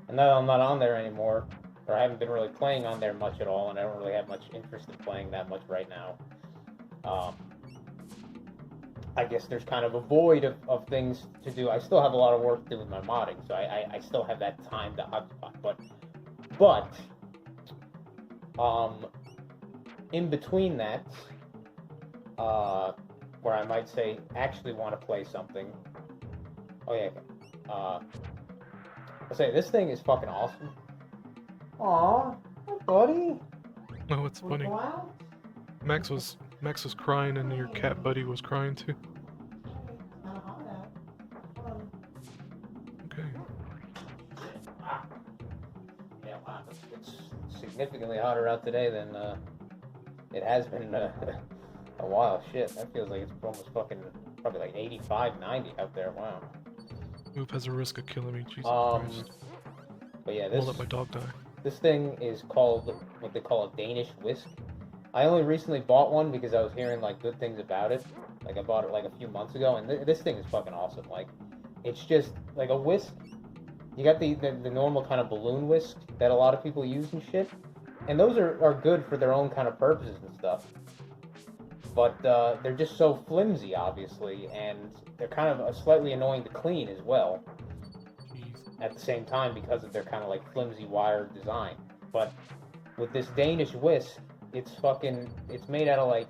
And now that I'm not on there anymore, or I haven't been really playing on there much at all, and I don't really have much interest in playing that much right now. I guess there's kind of a void of things to do. I still have a lot of work to do with my modding, so I still have that time to occupy. But in between that, where I might say actually want to play something. Oh yeah. I'll say this thing is fucking awesome. Aw, buddy. Oh, it's funny. Max was crying, and your cat buddy was crying too. Okay. Yeah, wow. It's significantly hotter out today than it has been a while. Shit, that feels like it's almost fucking probably like 85, 90 out there. Wow. Move has a risk of killing me. Jesus Christ. But yeah, Won't let my dog die. This thing is called what they call a Danish whisk. I only recently bought one because I was hearing like good things about it. Like, I bought it like a few months ago, and this thing is fucking awesome. Like, it's just like a whisk. You got the normal kind of balloon whisk that a lot of people use and shit, and those are good for their own kind of purposes and stuff. But they're just so flimsy, obviously, and they're kind of slightly annoying to clean as well. At the same time, because of their kind of like flimsy wire design. But with this Danish whisk, it's made out of like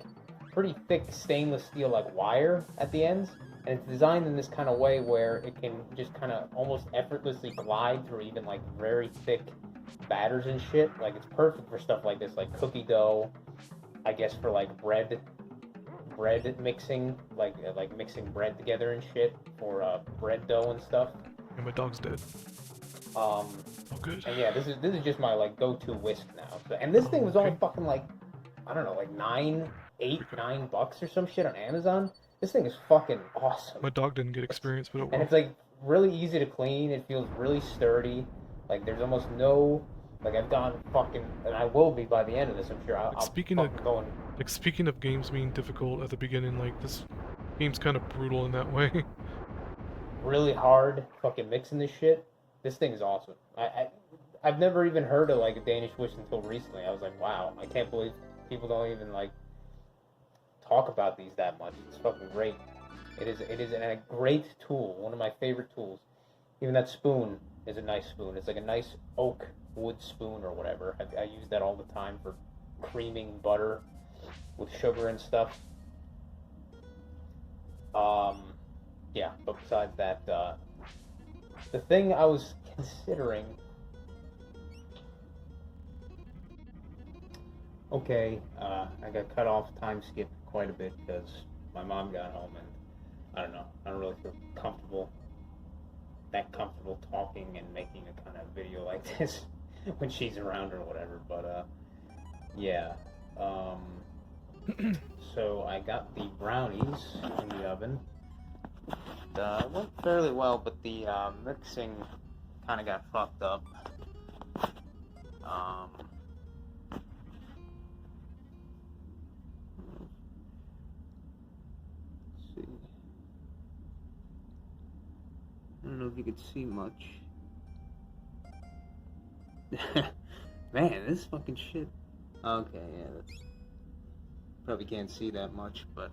pretty thick stainless steel like wire at the ends, and it's designed in this kind of way where it can just kind of almost effortlessly glide through even like very thick batters and shit. Like, it's perfect for stuff like this, like cookie dough, I guess, for like bread mixing, like mixing bread together and shit for bread dough and stuff. And my dog's dead. Oh, good. And yeah, this is just my like go-to whisk now. So, and this thing was only fucking like, I don't know, like $9 or some shit on Amazon. This thing is fucking awesome. My dog didn't get experience, but it will. And it's like really easy to clean. It feels really sturdy. Like, there's almost no, like, I've gone fucking, and I will be by the end of this. I'm sure. Speaking of games being difficult at the beginning, like, this game's kind of brutal in that way. Really hard fucking mixing this shit. This thing is awesome. I've never even heard of like a Danish Wish until recently. I was like, wow, I can't believe people don't even like talk about these that much. It's fucking great. It is a great tool, one of my favorite tools. Even that spoon is a nice spoon. It's like a nice oak wood spoon or whatever. I use that all the time for creaming butter with sugar and stuff. Um, yeah, but besides that, the thing I was considering. Okay, I got cut off time skip quite a bit because my mom got home and I don't know. I don't really feel that comfortable talking and making a kind of video like this when she's around or whatever. But yeah. Um, so I got the brownies in the oven. It went fairly well, but the mixing kind of got fucked up. Um, let's see. I don't know if you could see much. Man, this fucking shit. Okay, yeah, that's probably can't see that much, but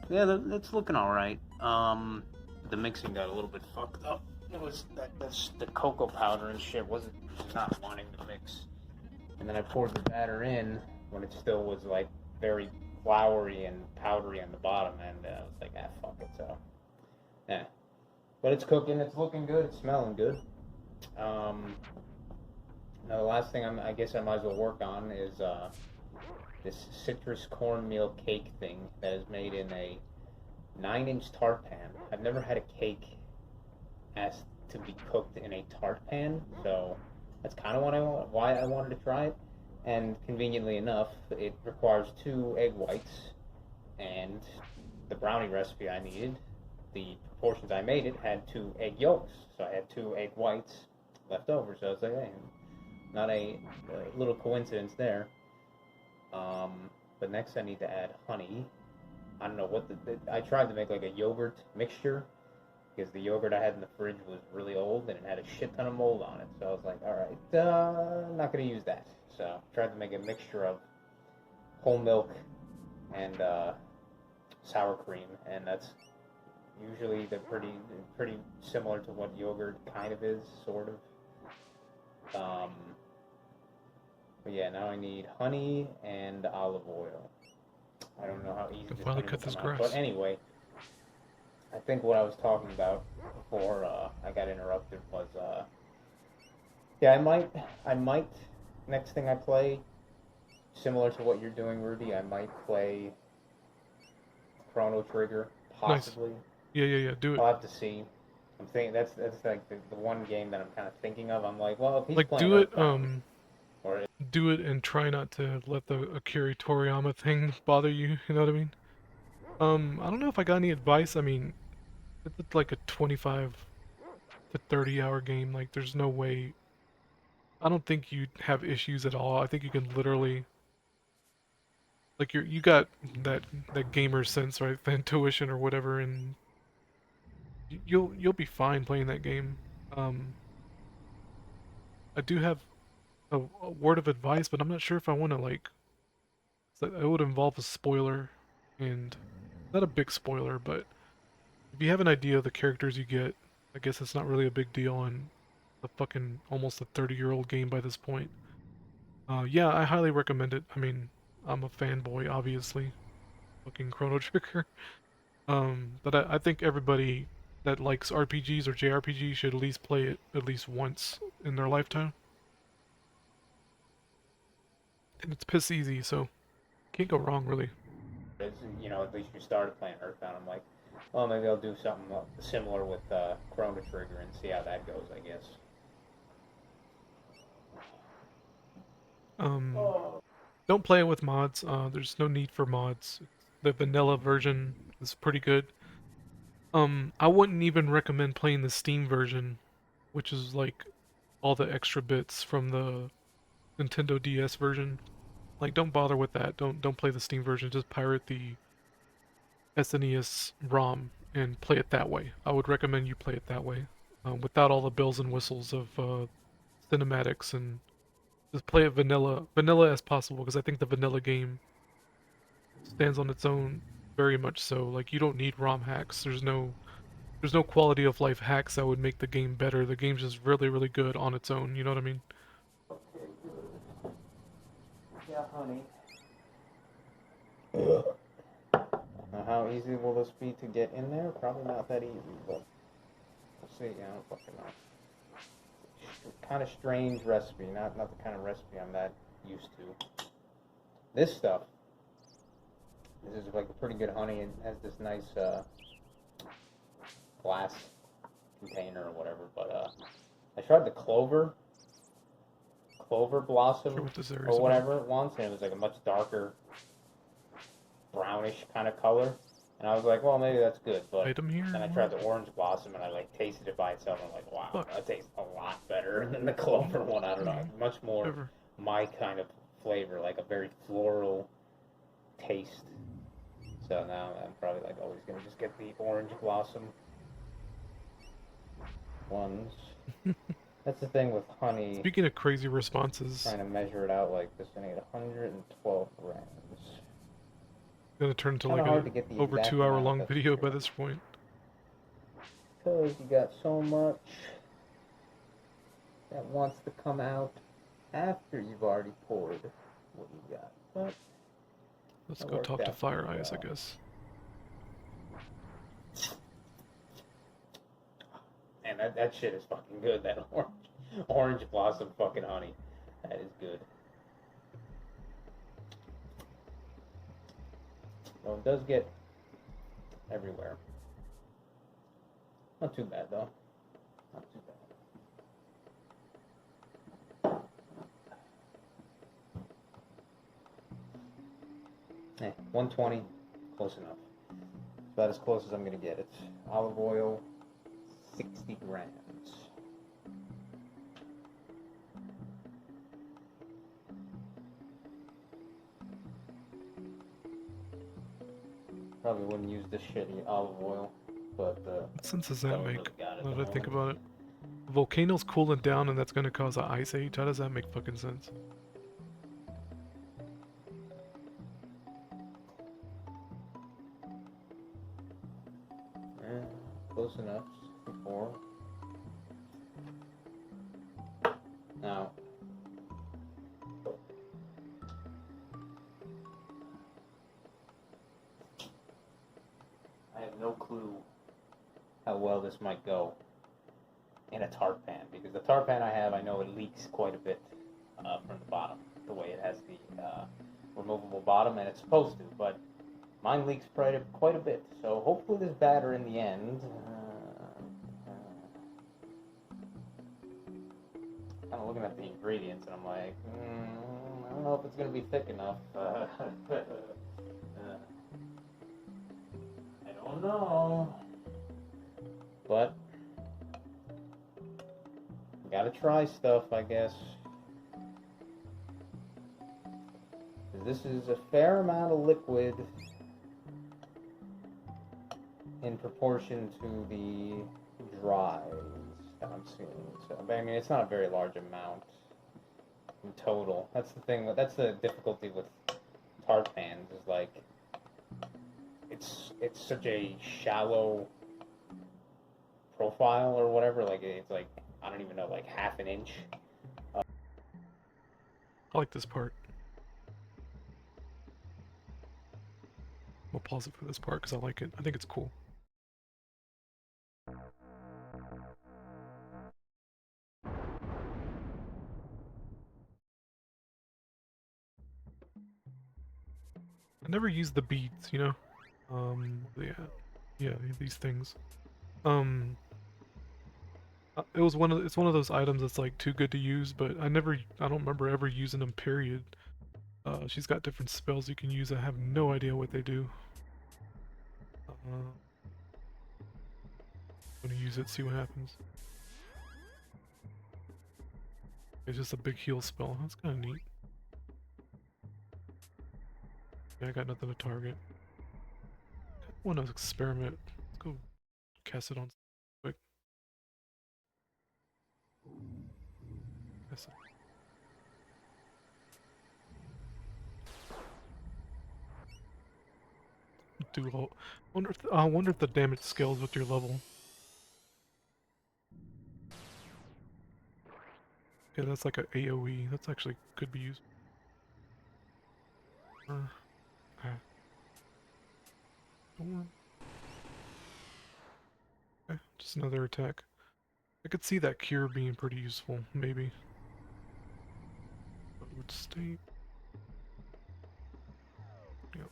yeah, that's looking all right. The mixing got a little bit fucked up. It was that's the cocoa powder and shit wasn't not wanting to mix, and then I poured the batter in when it still was like very floury and powdery on the bottom, and I was like, ah, fuck it. So, yeah, but it's cooking. It's looking good. It's smelling good. Um, Now the last thing I guess I might as well work on is this citrus cornmeal cake thing that is made in a 9-inch tart pan. I've never had a cake asked to be cooked in a tart pan, so that's kind of why I wanted to try it. And conveniently enough, it requires 2 egg whites, and the brownie recipe I needed, the proportions I made it had 2 egg yolks, so I had 2 egg whites left over. So I was like, hey, not a little coincidence there. But next I need to add honey. I don't know what I tried to make like a yogurt mixture because the yogurt I had in the fridge was really old and it had a shit ton of mold on it. So I was like, all right, I'm not gonna use that. So I tried to make a mixture of whole milk and sour cream, and that's usually the pretty similar to what yogurt kind of is, sort of. But yeah, now I need honey and olive oil. I don't know how easy Can this finally honey will cut this come out. But grass. anyway, I think what I was talking about before I got interrupted was, yeah, I might, next thing I play, similar to what you're doing, Rudy, I might play Chrono Trigger, Nice. possibly. Yeah, yeah, yeah. Do it. I'll have to see. I'm thinking that's like the one game that I'm kind of thinking of. I'm like, well, if he's Like, playing do it. Earthbound, or Do it, and try not to let the Akira Toriyama thing bother you. You know what I mean? I don't know if I got any advice. I mean, it's like a 25 to 30 hour game. Like, there's no way. I don't think you have issues at all. I think you can literally, like, you got that gamer sense, right? The intuition or whatever, and you'll be fine playing that game. Um, I do have a word of advice, but I'm not sure if I want to like. It would involve a spoiler, and not a big spoiler, but if you have an idea of the characters you get, I guess it's not really a big deal on the fucking almost a 30-year-old game by this point. Yeah, I highly recommend it. I mean, I'm a fanboy, obviously. Fucking Chrono Trigger. But I think everybody that likes RPGs or JRPGs should at least play it at least once in their lifetime. And it's piss easy, so can't go wrong, really. at least you started playing Earthbound. I'm like, well, maybe I'll do something similar with Chrono Trigger and see how that goes. I guess. Um, don't play it with mods. There's no need for mods. The vanilla version is pretty good. I wouldn't even recommend playing the Steam version, which is like all the extra bits from the Nintendo DS version. Like, don't bother with that. Don't play the Steam version. Just pirate the SNES ROM and play it that way. I would recommend you play it that way, without all the bells and whistles of cinematics and just play it vanilla as possible, because I think the vanilla game stands on its own very much so. Like you don't need ROM hacks. There's no quality of life hacks that would make the game better. The game's just really, really good on its own. You know what I mean? Okay, good. Yeah, honey. Now, how easy will this be to get in there? Probably not that easy, but we'll see. I don't fucking know. Kind of strange recipe, not the kind of recipe I'm that used to. This stuff, this is like a pretty good honey and has this nice glass container or whatever. But I tried the clover Sure blossom what this area's or about. whatever once, and it was like a much darker brownish kind of color. And I was like, well, maybe that's good. But Item here? then I tried the orange blossom and I like tasted it by itself. And I'm like, wow, Fuck. that tastes a lot better than the clover one. I don't know, much more Whatever. my kind of flavor, like a very floral taste. So now I'm probably like always gonna just get the orange blossom ones. That's the thing with honey. Speaking of crazy responses, Trying to measure it out like this, I need 112 grams. it's gonna turn into Kind like of hard a to get the over exact 2 hour amount. long That's video true. by this point. Because you got so much that wants to come out after you've already poured what you got. But Let's that go worked talk to out pretty Fire Eyes, I well. guess. Man, that shit is fucking good. That orange blossom fucking honey. That is good. Well, it does get everywhere. Not too bad though. Not too bad. 120, close enough. About as close as I'm gonna get it. Olive oil, 60 grams. Probably wouldn't use this shitty olive oil, but What sense does that's that all I make? really got at Now the that I think moment. about it. The volcano's cooling down and that's gonna cause an ice age? How does that make fucking sense? Close enough. 64. Now, I have no clue how well this might go in a tart pan, because the tart pan I have, I know it leaks quite a bit from the bottom, the way it has the removable bottom, and it's supposed to, but mine leaks quite a bit. So hopefully this batter in the end. Kind of looking at the ingredients, and I'm like, I don't know if it's gonna be thick enough. I don't know, but gotta try stuff, I guess. This is a fair amount of liquid in proportion to the dries that I'm seeing. So, but I mean, it's not a very large amount in total. That's the thing. That's the difficulty with tart pans. Is like it's such a shallow profile or whatever. Like it's like I don't even know, like half an inch. I like this part. We'll pause it for this part because I like it. I think it's cool. I never use the beads, you know? Yeah. Yeah, these things. Um, it's one of those items that's like too good to use, but I don't remember ever using them, period. She's got different spells you can use. I have no idea what they do. I'm gonna use it, see what happens. It's just a big heal spell. That's kind of neat. Yeah, I got nothing to target. I want to experiment. Let's go cast it on quick. do all. I wonder if the damage scales with your level. Okay, that's like a AOE. That's actually could be used. Ah, storm. Okay, just another attack. I could see that cure being pretty useful, maybe. Load state. Yep.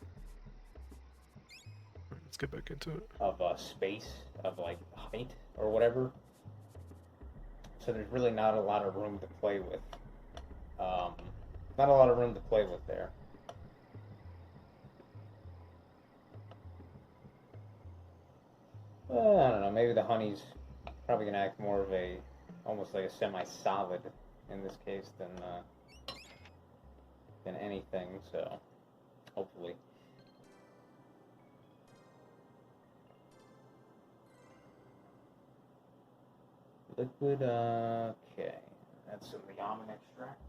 Alright, let's get back into it. of space, of like height or whatever. So there's really not a lot of room to play with. Um, Not a lot of room to play with there. I don't know. Maybe the honey's probably gonna act more of a, almost like a semi-solid in this case than anything. So hopefully. Liquid. Okay. That's some of the almond extract.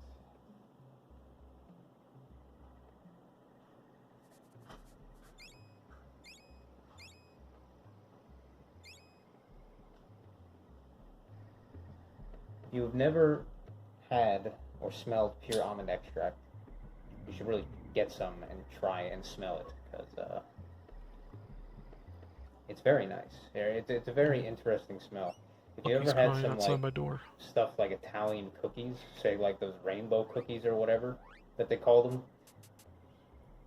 If you've never had or smelled pure almond extract, you should really get some and try and smell it because it's very nice. It's a very interesting smell. If you Lucky's ever had crying some outside like my door. stuff like Italian cookies, say like those rainbow cookies or whatever that they call them,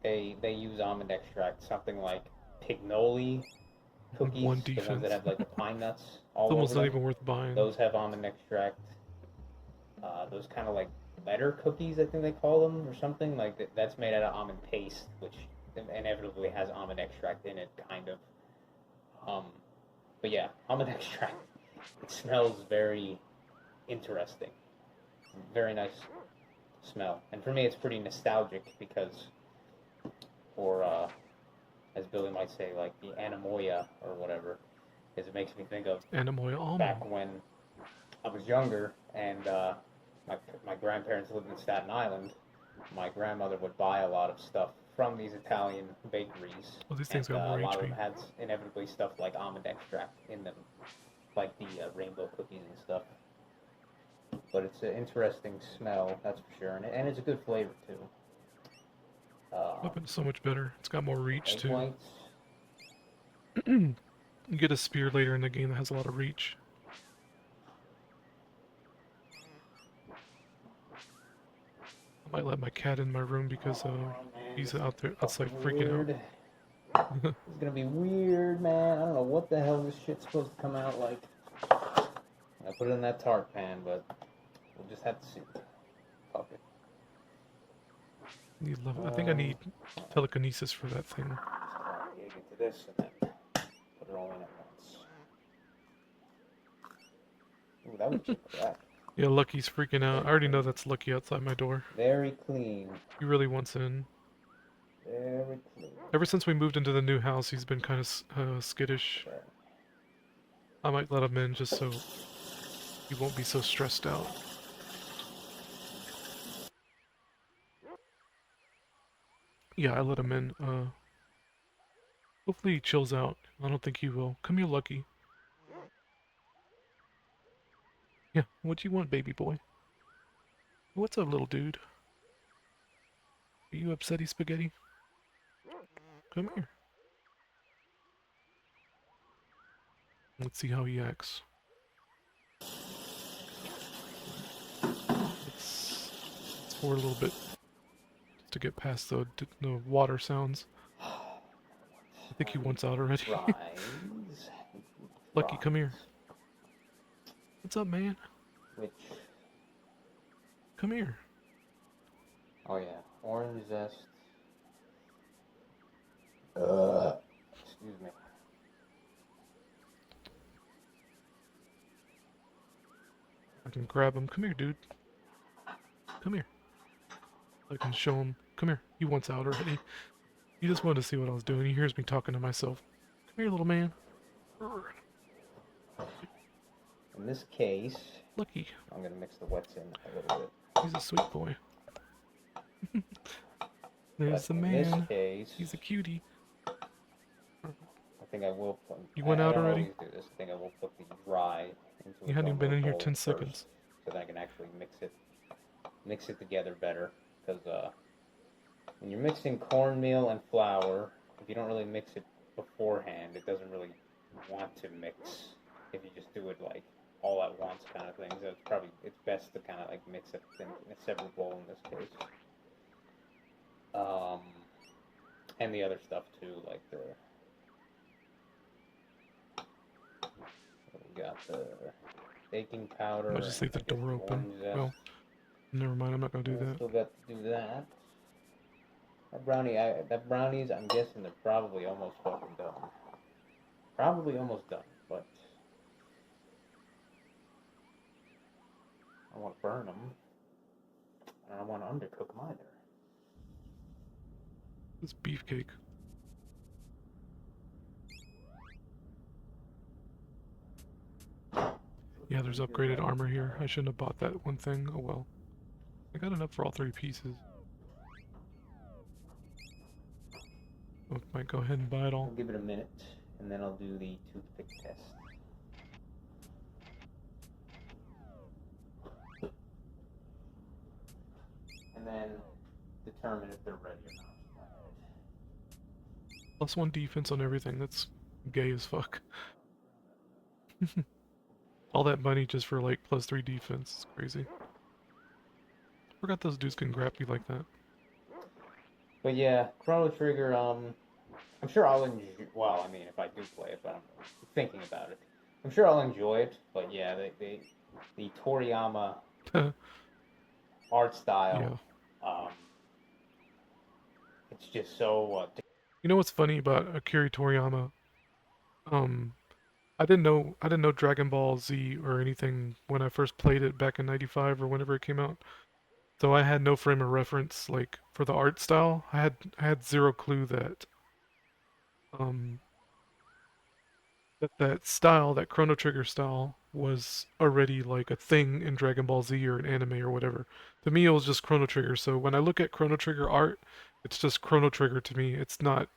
they use almond extract. Something like Pignoli cookies, One the ones that defense. have like the pine nuts It's all over almost not them. even worth buying. Those have almond extract. Those kind of like letter cookies, I think they call them, or something like that. That's made out of almond paste, which inevitably has almond extract in it, kind of. But yeah, almond extract. It smells very interesting. Very nice smell. And for me, it's pretty nostalgic because, or as Billy might say, like the anemoia or whatever, because it makes me think of Anemoia almond. back when I was younger and my grandparents lived in Staten Island. My grandmother would buy a lot of stuff from these Italian bakeries, Well, these things and got more a lot of HP. them had inevitably stuff like almond extract in them, like the rainbow cookies and stuff. But it's an interesting smell, that's for sure, and it's a good flavor too. Weapon's so much better. It's got more reach Egg too. whites. You get a spear later in the game that has a lot of reach. I might let my cat in my room because he's out there outside freaking Weird. out. It's gonna be weird, man. I don't know what the hell this shit's supposed to come out like. I put it in that tart pan, but we'll just have to see. Fuck it. I think I need telekinesis for that thing. Dig into this and then put it all in at once. Ooh, that would check that. Yeah, Lucky's freaking out. I already know that's Lucky outside my door. Very clean. He really wants in. Very clean. Ever since we moved into the new house, he's been kind of skittish. Okay. I might let him in just so he won't be so stressed out. Yeah, I let him in. Hopefully he chills out. I don't think he will. Come here, Lucky. Yeah, what you want, baby boy? What's up, little dude? Are you upsetty, Spaghetti? Come here. Let's see how he acts. Let's forward a little bit just to get past the water sounds. I think he wants out already. Fries. Lucky, come here. What's up, man? Which? Come here. Oh yeah, orange zest. Excuse me. I can grab him. Come here, dude. Come here. I can show him. Come here. He wants out already. He just wanted to see what I was doing. He hears me talking to myself. Come here, little man. In this case, Lucky. I'm gonna mix the wets in a little bit. He's a sweet boy. There's But the in man. this case, He's a cutie. think I will put. You went I out don't already? always do this. I think I will put the dry into You its hadn't own even been little in here bowl 10 first, seconds. so that I can actually mix it together better. Because when you're mixing cornmeal and flour, if you don't really mix it beforehand, it doesn't really want to mix. If you just do it like all at once, kind of thing, so it's best to kind of like mix it in a separate bowl in this case. Um, and the other stuff too, like we got the baking powder I'll just leave and the I guess door the open. orange zest. Well, never mind, I'm not gonna do I that. still got to do that. That brownies, I'm guessing they're probably almost fucking done. Probably almost done, but I don't want to burn them. And I don't want to undercook them either. It's beefcake. Yeah, there's upgraded armor here. I shouldn't have bought that one thing. Oh well. I got enough for all 3 pieces. I might go ahead and buy it all. I'll give it a minute, and then I'll do the toothpick test. And then determine if they're ready or not. +1 defense on everything. That's gay as fuck. All that money just for like +3 defense. It's crazy. Forgot those dudes can grab you like that. But yeah, Chrono Trigger, I'm sure I'll enjoy, well, I mean, if I do play it, but I'm thinking about it. I'm sure I'll enjoy it, but yeah, the Toriyama art style, Yeah. it's just so, You know what's funny about Akira Toriyama? I didn't know Dragon Ball Z or anything when I first played it back in '95 or whenever it came out. So I had no frame of reference like for the art style. I had zero clue that um that style, that Chrono Trigger style was already like a thing in Dragon Ball Z or an anime or whatever. To me it was just Chrono Trigger. So when I look at Chrono Trigger art, it's just Chrono Trigger to me. It's not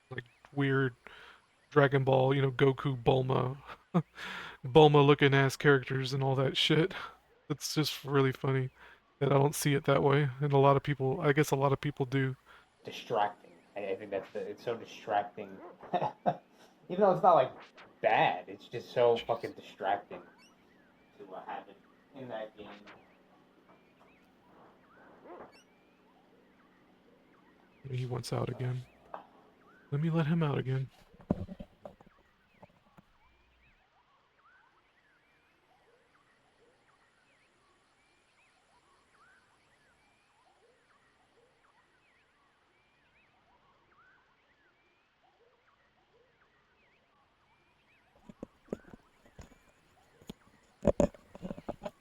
like weird Dragon Ball, Goku, Bulma, Bulma looking ass characters and all that shit. It's just really funny that I don't see it that way. And I guess a lot of people do. distracting. I think it's so distracting. Even though it's not like bad, it's just so Jeez. fucking distracting to have it in that game. He wants out again. Let me let him out again.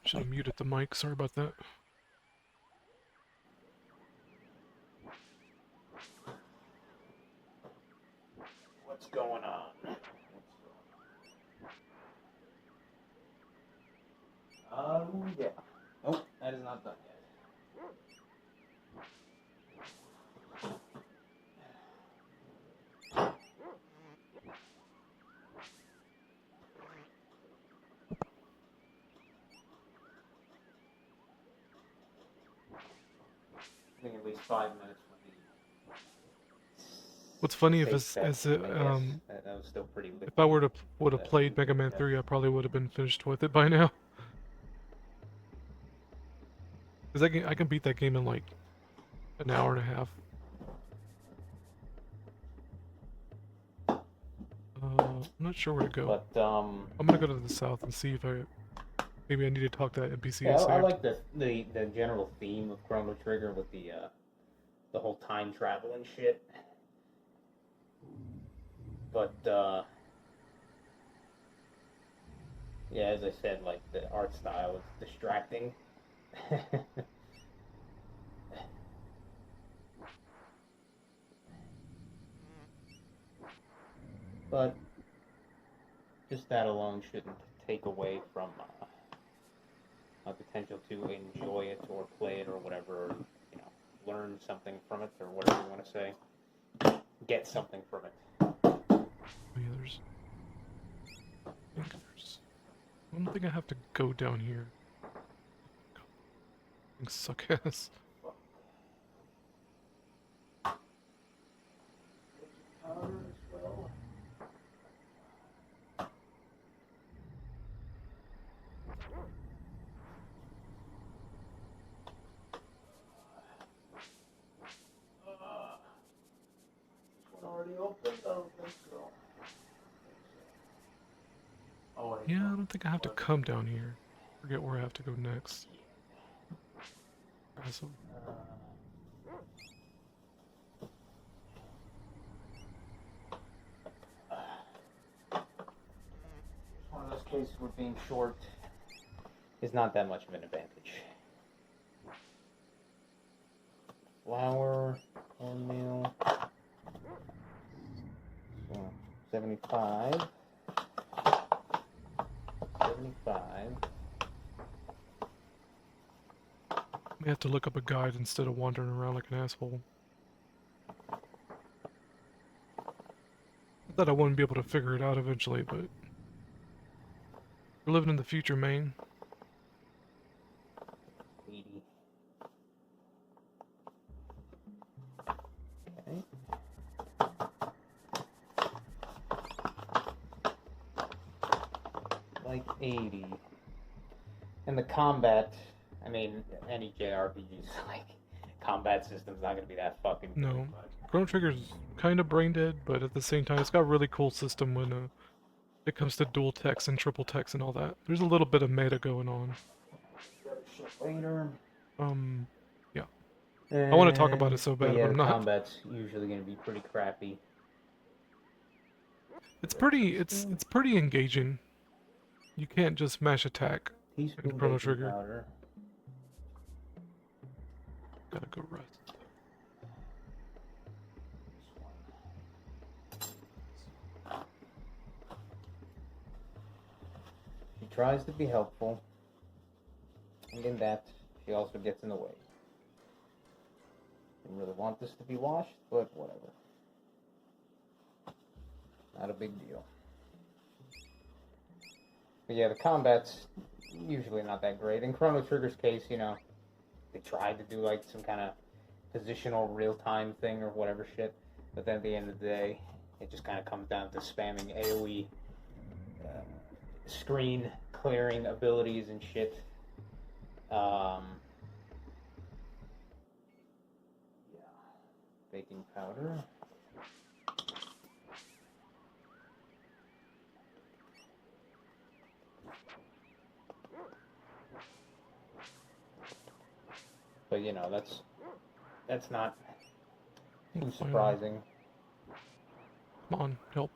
Should have muted the mic. Sorry about that. What's going on? Yeah. Nope, that is not done yet. I think at least 5 minutes would be What's funny if safe it's bet, as it, I guess. That was still pretty if I liquidy. would have played Mega Man 3, I probably would have been finished with it by now. Cause I can beat that game in like an hour and a half. I'm not sure where to go. But I'm gonna go to the south and see if maybe I need to talk to that NPC yeah, I saved. I like the general theme of Chrono Trigger with the whole time travel and shit. But yeah, as I said, like the art style is distracting. But just that alone shouldn't take away from my potential to enjoy it or play it or whatever, or, learn something from it or whatever you want to say. Get something from it. Oh yeah, there's. I don't think I have to go down here. Things suck ass. Already open? I don't think so. Oh, wait, Yeah, no. I don't think I have to come down here. Forget where I have to go next. Awesome. One of those cases where being short is not that much of an advantage. Flour, cornmeal, 75. 75. I have to look up a guide instead of wandering around like an asshole. I thought I wouldn't be able to figure it out eventually, but we're living in the future, man. 80. Okay. Like 80. And the combat, I mean, any JRPG's like, combat system's not gonna be that fucking good. No. Chrono Trigger's kind of brain dead, but at the same time, it's got a really cool system when it comes to dual text and triple text and all that. There's a little bit of meta going on. Later. Yeah. I want to talk about it so But bad, yeah, but I'm the not. combat's usually gonna be pretty crappy. It's pretty engaging. You can't just mash attack in Teaspoon Chrono baking Trigger. powder. Gotta go rest. She tries to be helpful, and in that, she also gets in the way. Didn't really want this to be washed, but whatever. Not a big deal. But yeah, the combat's usually not that great. In Chrono Trigger's case, you know, they tried to do like some kind of positional real-time thing or whatever shit, but then at the end of the day, it just kind of comes down to spamming AoE screen clearing abilities and shit. Yeah, baking powder. But you know, that's not too surprising. Come on, help.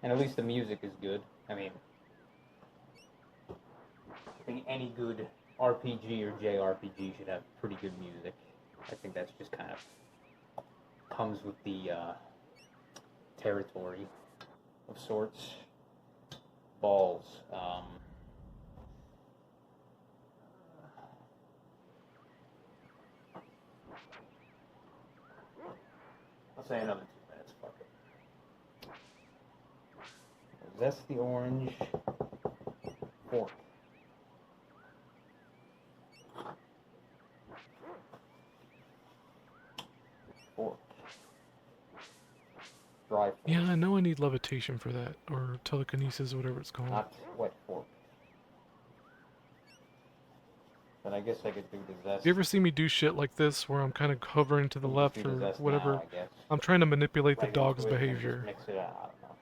And at least the music is good. I mean, I think any good RPG or JRPG should have pretty good music. I think that's just kind of comes with the territory of sorts. Balls. I'll say another 2 minutes. Fuck it. Zesty orange. Fork. Fork. Dry fork. Yeah, I know I need levitation for that, or telekinesis, whatever it's called. Not wet fork. But I guess I could do the zest. You ever see me do shit like this, where I'm kind of hovering to the left or whatever? Now, I guess. I'm trying to manipulate the Like dog's into it and behavior. just mix it out. I don't know.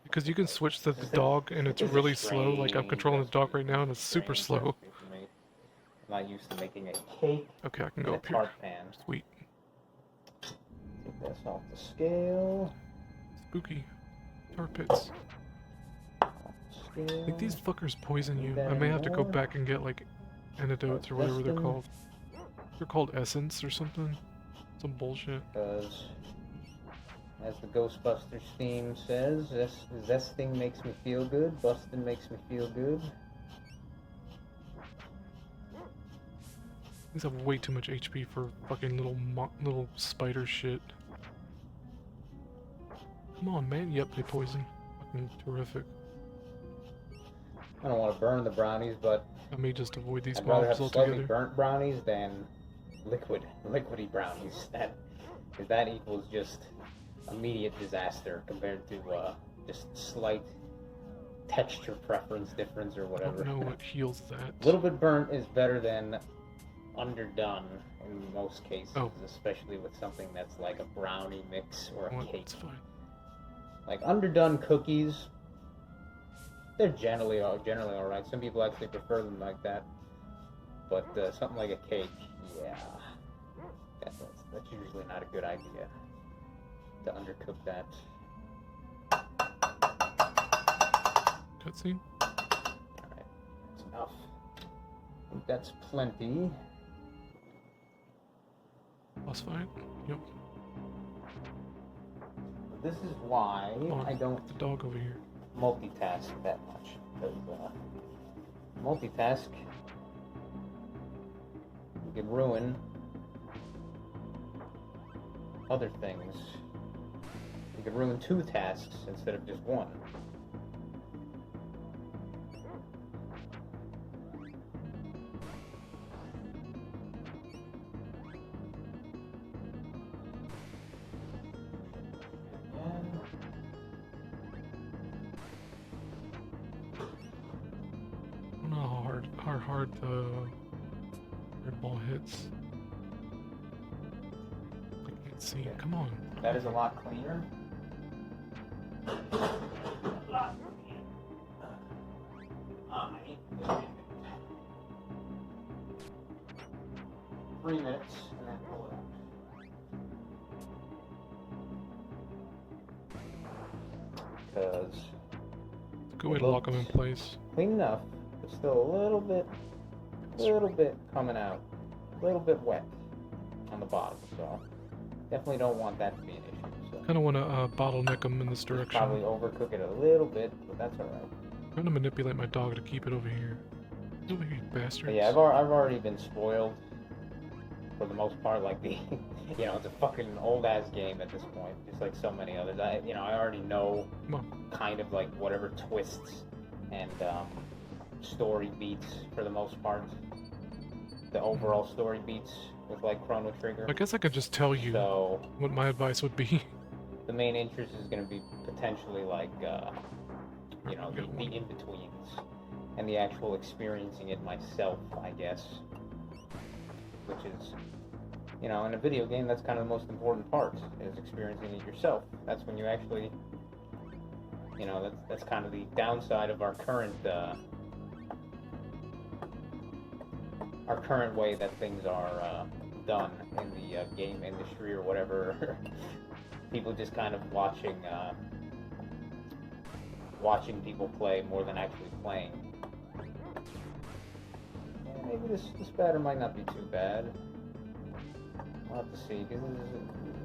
Because you can switch to the dog, and it's really slow. Like, I'm controlling the dog right now, and it's super slow. I'm not used to making a cake. Okay, I can go in a up here. tart pan. Sweet. Take this off the scale. Spooky. Tar pits. I think these fuckers poison you. I may have to go back and get, like, antidotes or whatever they're called. They're called essence or something. Some bullshit. Because, as the Ghostbusters theme says, zesting makes me feel good, busting makes me feel good. These have way too much HP for fucking little spider shit. Come on, man. Yep, they poison. Fucking terrific. I don't want to burn the brownies, but I may just avoid these I'd rather mobs have slightly altogether. burnt brownies than liquidy brownies. That equals just immediate disaster compared to just slight texture preference difference or I whatever. don't know what heals that. A little bit burnt is better than underdone in most cases, especially with something that's like a brownie mix or a cake. It's fine. Like underdone cookies, they're generally alright. Some people actually prefer them like that. But something like a cake, yeah, that's usually not a good idea to undercook that. Cutscene? Alright, that's enough. I think that's plenty. Boss fight? Yep. This is why I don't the dog over here. Multitask that much. Because multitask, you can ruin other things. You can ruin 2 tasks instead of just 1. I don't know how hard the red ball hits. I can't see. Yeah. Come on. That is a lot cleaner. 3 minutes and then pull it out. Because Good way to lock them in place. clean enough, but still a little bit coming out, a little bit wet on the bottom. So definitely don't want that to be an issue. So Kind of want to bottleneck them in this direction. probably overcook it a little bit, but that's alright. I'm trying to manipulate my dog to keep it over here. Over here, you bastards. But yeah, I've already been spoiled for the most part. Like the, it's a fucking old ass game at this point, just like so many others. I already know kind of like whatever twists and story beats for the most part. The overall story beats with like Chrono Trigger. I guess I could just tell you what my advice would be. The main interest is going to be potentially like, the in-betweens and the actual experiencing it myself, I guess. Which is, in a video game, that's kind of the most important part, is experiencing it yourself. That's when you actually, that's kind of the downside of our current way that things are done in the game industry or whatever. People just kind of watching people play more than actually playing. Yeah, maybe this batter might not be too bad. We'll have to see, because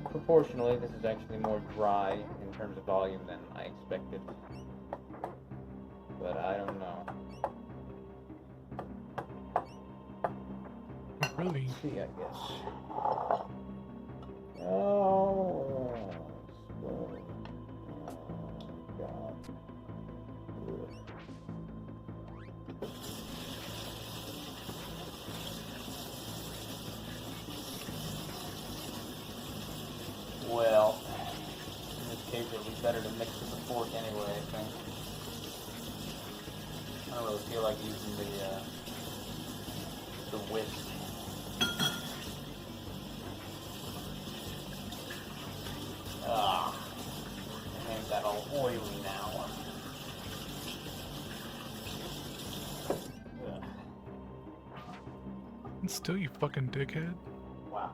proportionally this is actually more dry in terms of volume than I expected. But I don't know. Really? Let's see, I guess. Oh, God. Well, in this case, it would be better to mix with the fork anyway, I think. I don't really feel like using the whisk. It makes that all oily now. Ugh. And still, you fucking dickhead. Wow.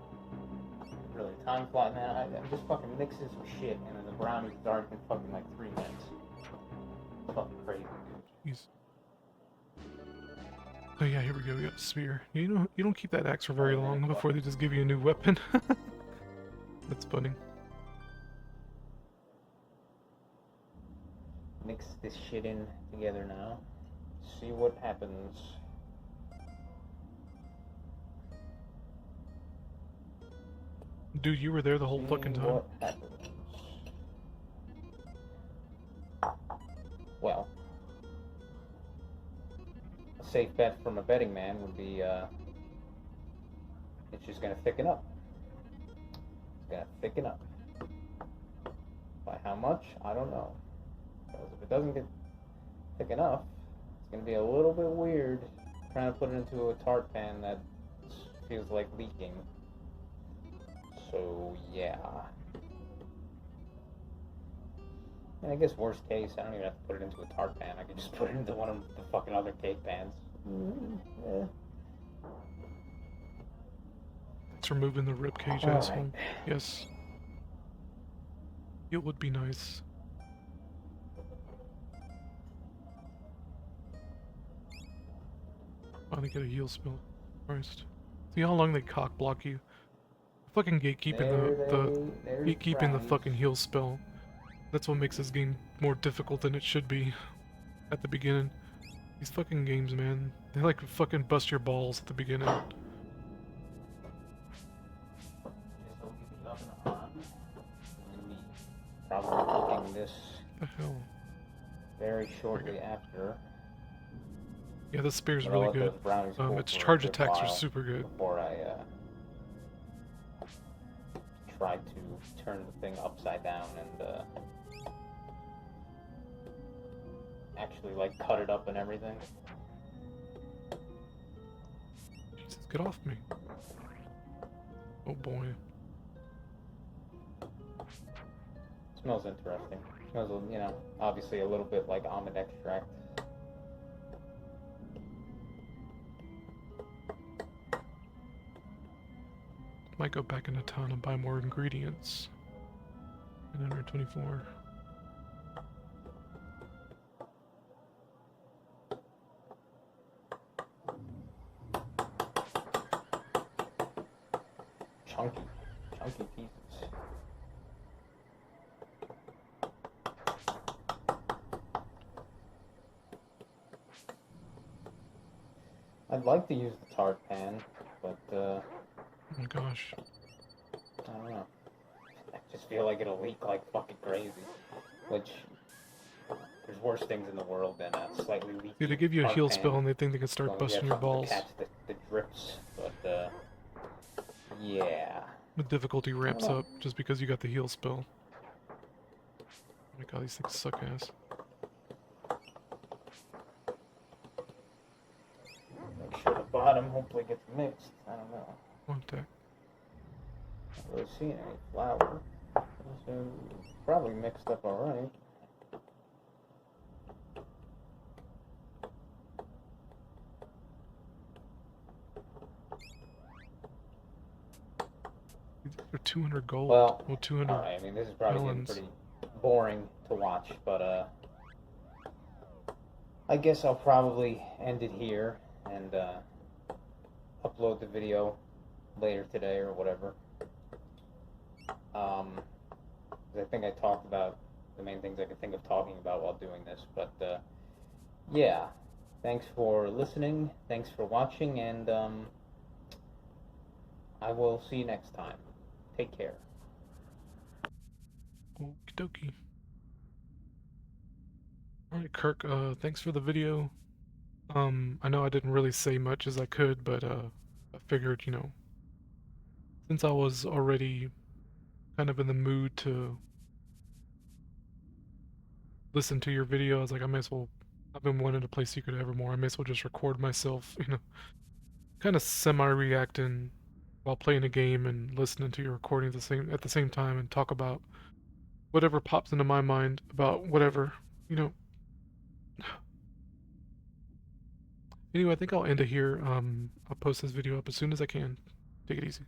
Really, time flies, man. I'm just fucking mixing some shit, and then the brownies has already been fucking like 3 minutes. Fucking crazy. Jeez. Oh yeah, here we go. We got a spear. You don't keep that axe for very long before they just give you a new weapon. That's funny. Mix this shit in together now. See what happens. Dude, you were there the whole fucking Seeing time. what happens. Well, a safe bet from a betting man would be it's just gonna thicken up. It's gonna thicken up. By how much? I don't know. Because if it doesn't get thick enough, it's gonna be a little bit weird trying to put it into a tart pan that feels like leaking. So yeah. And I guess worst case, I don't even have to put it into a tart pan. I could just put it into one of the fucking other cake pans. Yeah. It's removing the rib cage, All right. asshole. Yes. It would be nice. Finally get a heal spell. Christ. See how long they cock block you? Fucking gatekeeping There's gatekeeping the brownies. fucking heal spell. That's what makes this game more difficult than it should be at the beginning. These fucking games, man. They like fucking bust your balls at the beginning. This will be the oven on. We'll be probably cooking this The hell? very shortly after. Yeah, this spear's But I'll really let good. those brownies cool Its for a charge good attacks are while super good. before I try to turn the thing upside down and actually like cut it up and everything. Jesus, get off me. Oh boy. Smells interesting. Smells, you know, obviously a little bit like almond extract. Might go back into town and buy more ingredients. 924. Chunky pieces. I'd like to use the tart pan, but Oh my gosh. I don't know. I just feel like it'll leak like fucking crazy. Which, there's worse things in the world than a slightly leaky See, they give you a tart heal pan. spell and they think they can As start long as you busting have your something balls. to catch the drips, but yeah. The difficulty ramps know. up just because you got the heal spell. Oh my god, these things suck ass. Make sure the bottom hopefully gets mixed. I don't know. Contact. Not really seeing any flour. So probably mixed up alright. They're 200 gold. Well, 200 alright, I mean this is probably getting melons. pretty boring to watch, but I guess I'll probably end it here and upload the video later today or whatever. 'Cause I think I talked about the main things I could think of talking about while doing this, but yeah. Thanks for listening, thanks for watching, and I will see you next time. Take care. Okie dokie. Alright, Kirk, thanks for the video. I know I didn't really say much as I could, but I figured, you know, since I was already kind of in the mood to listen to your video, I was like, I may as well, I've been wanting to play Secret of Evermore, I may as well just record myself, you know, kind of semi-reacting while playing a game and listening to your recording at the same time and talk about whatever pops into my mind about whatever, you know. Anyway, I think I'll end it here. I'll post this video up as soon as I can. Take it easy.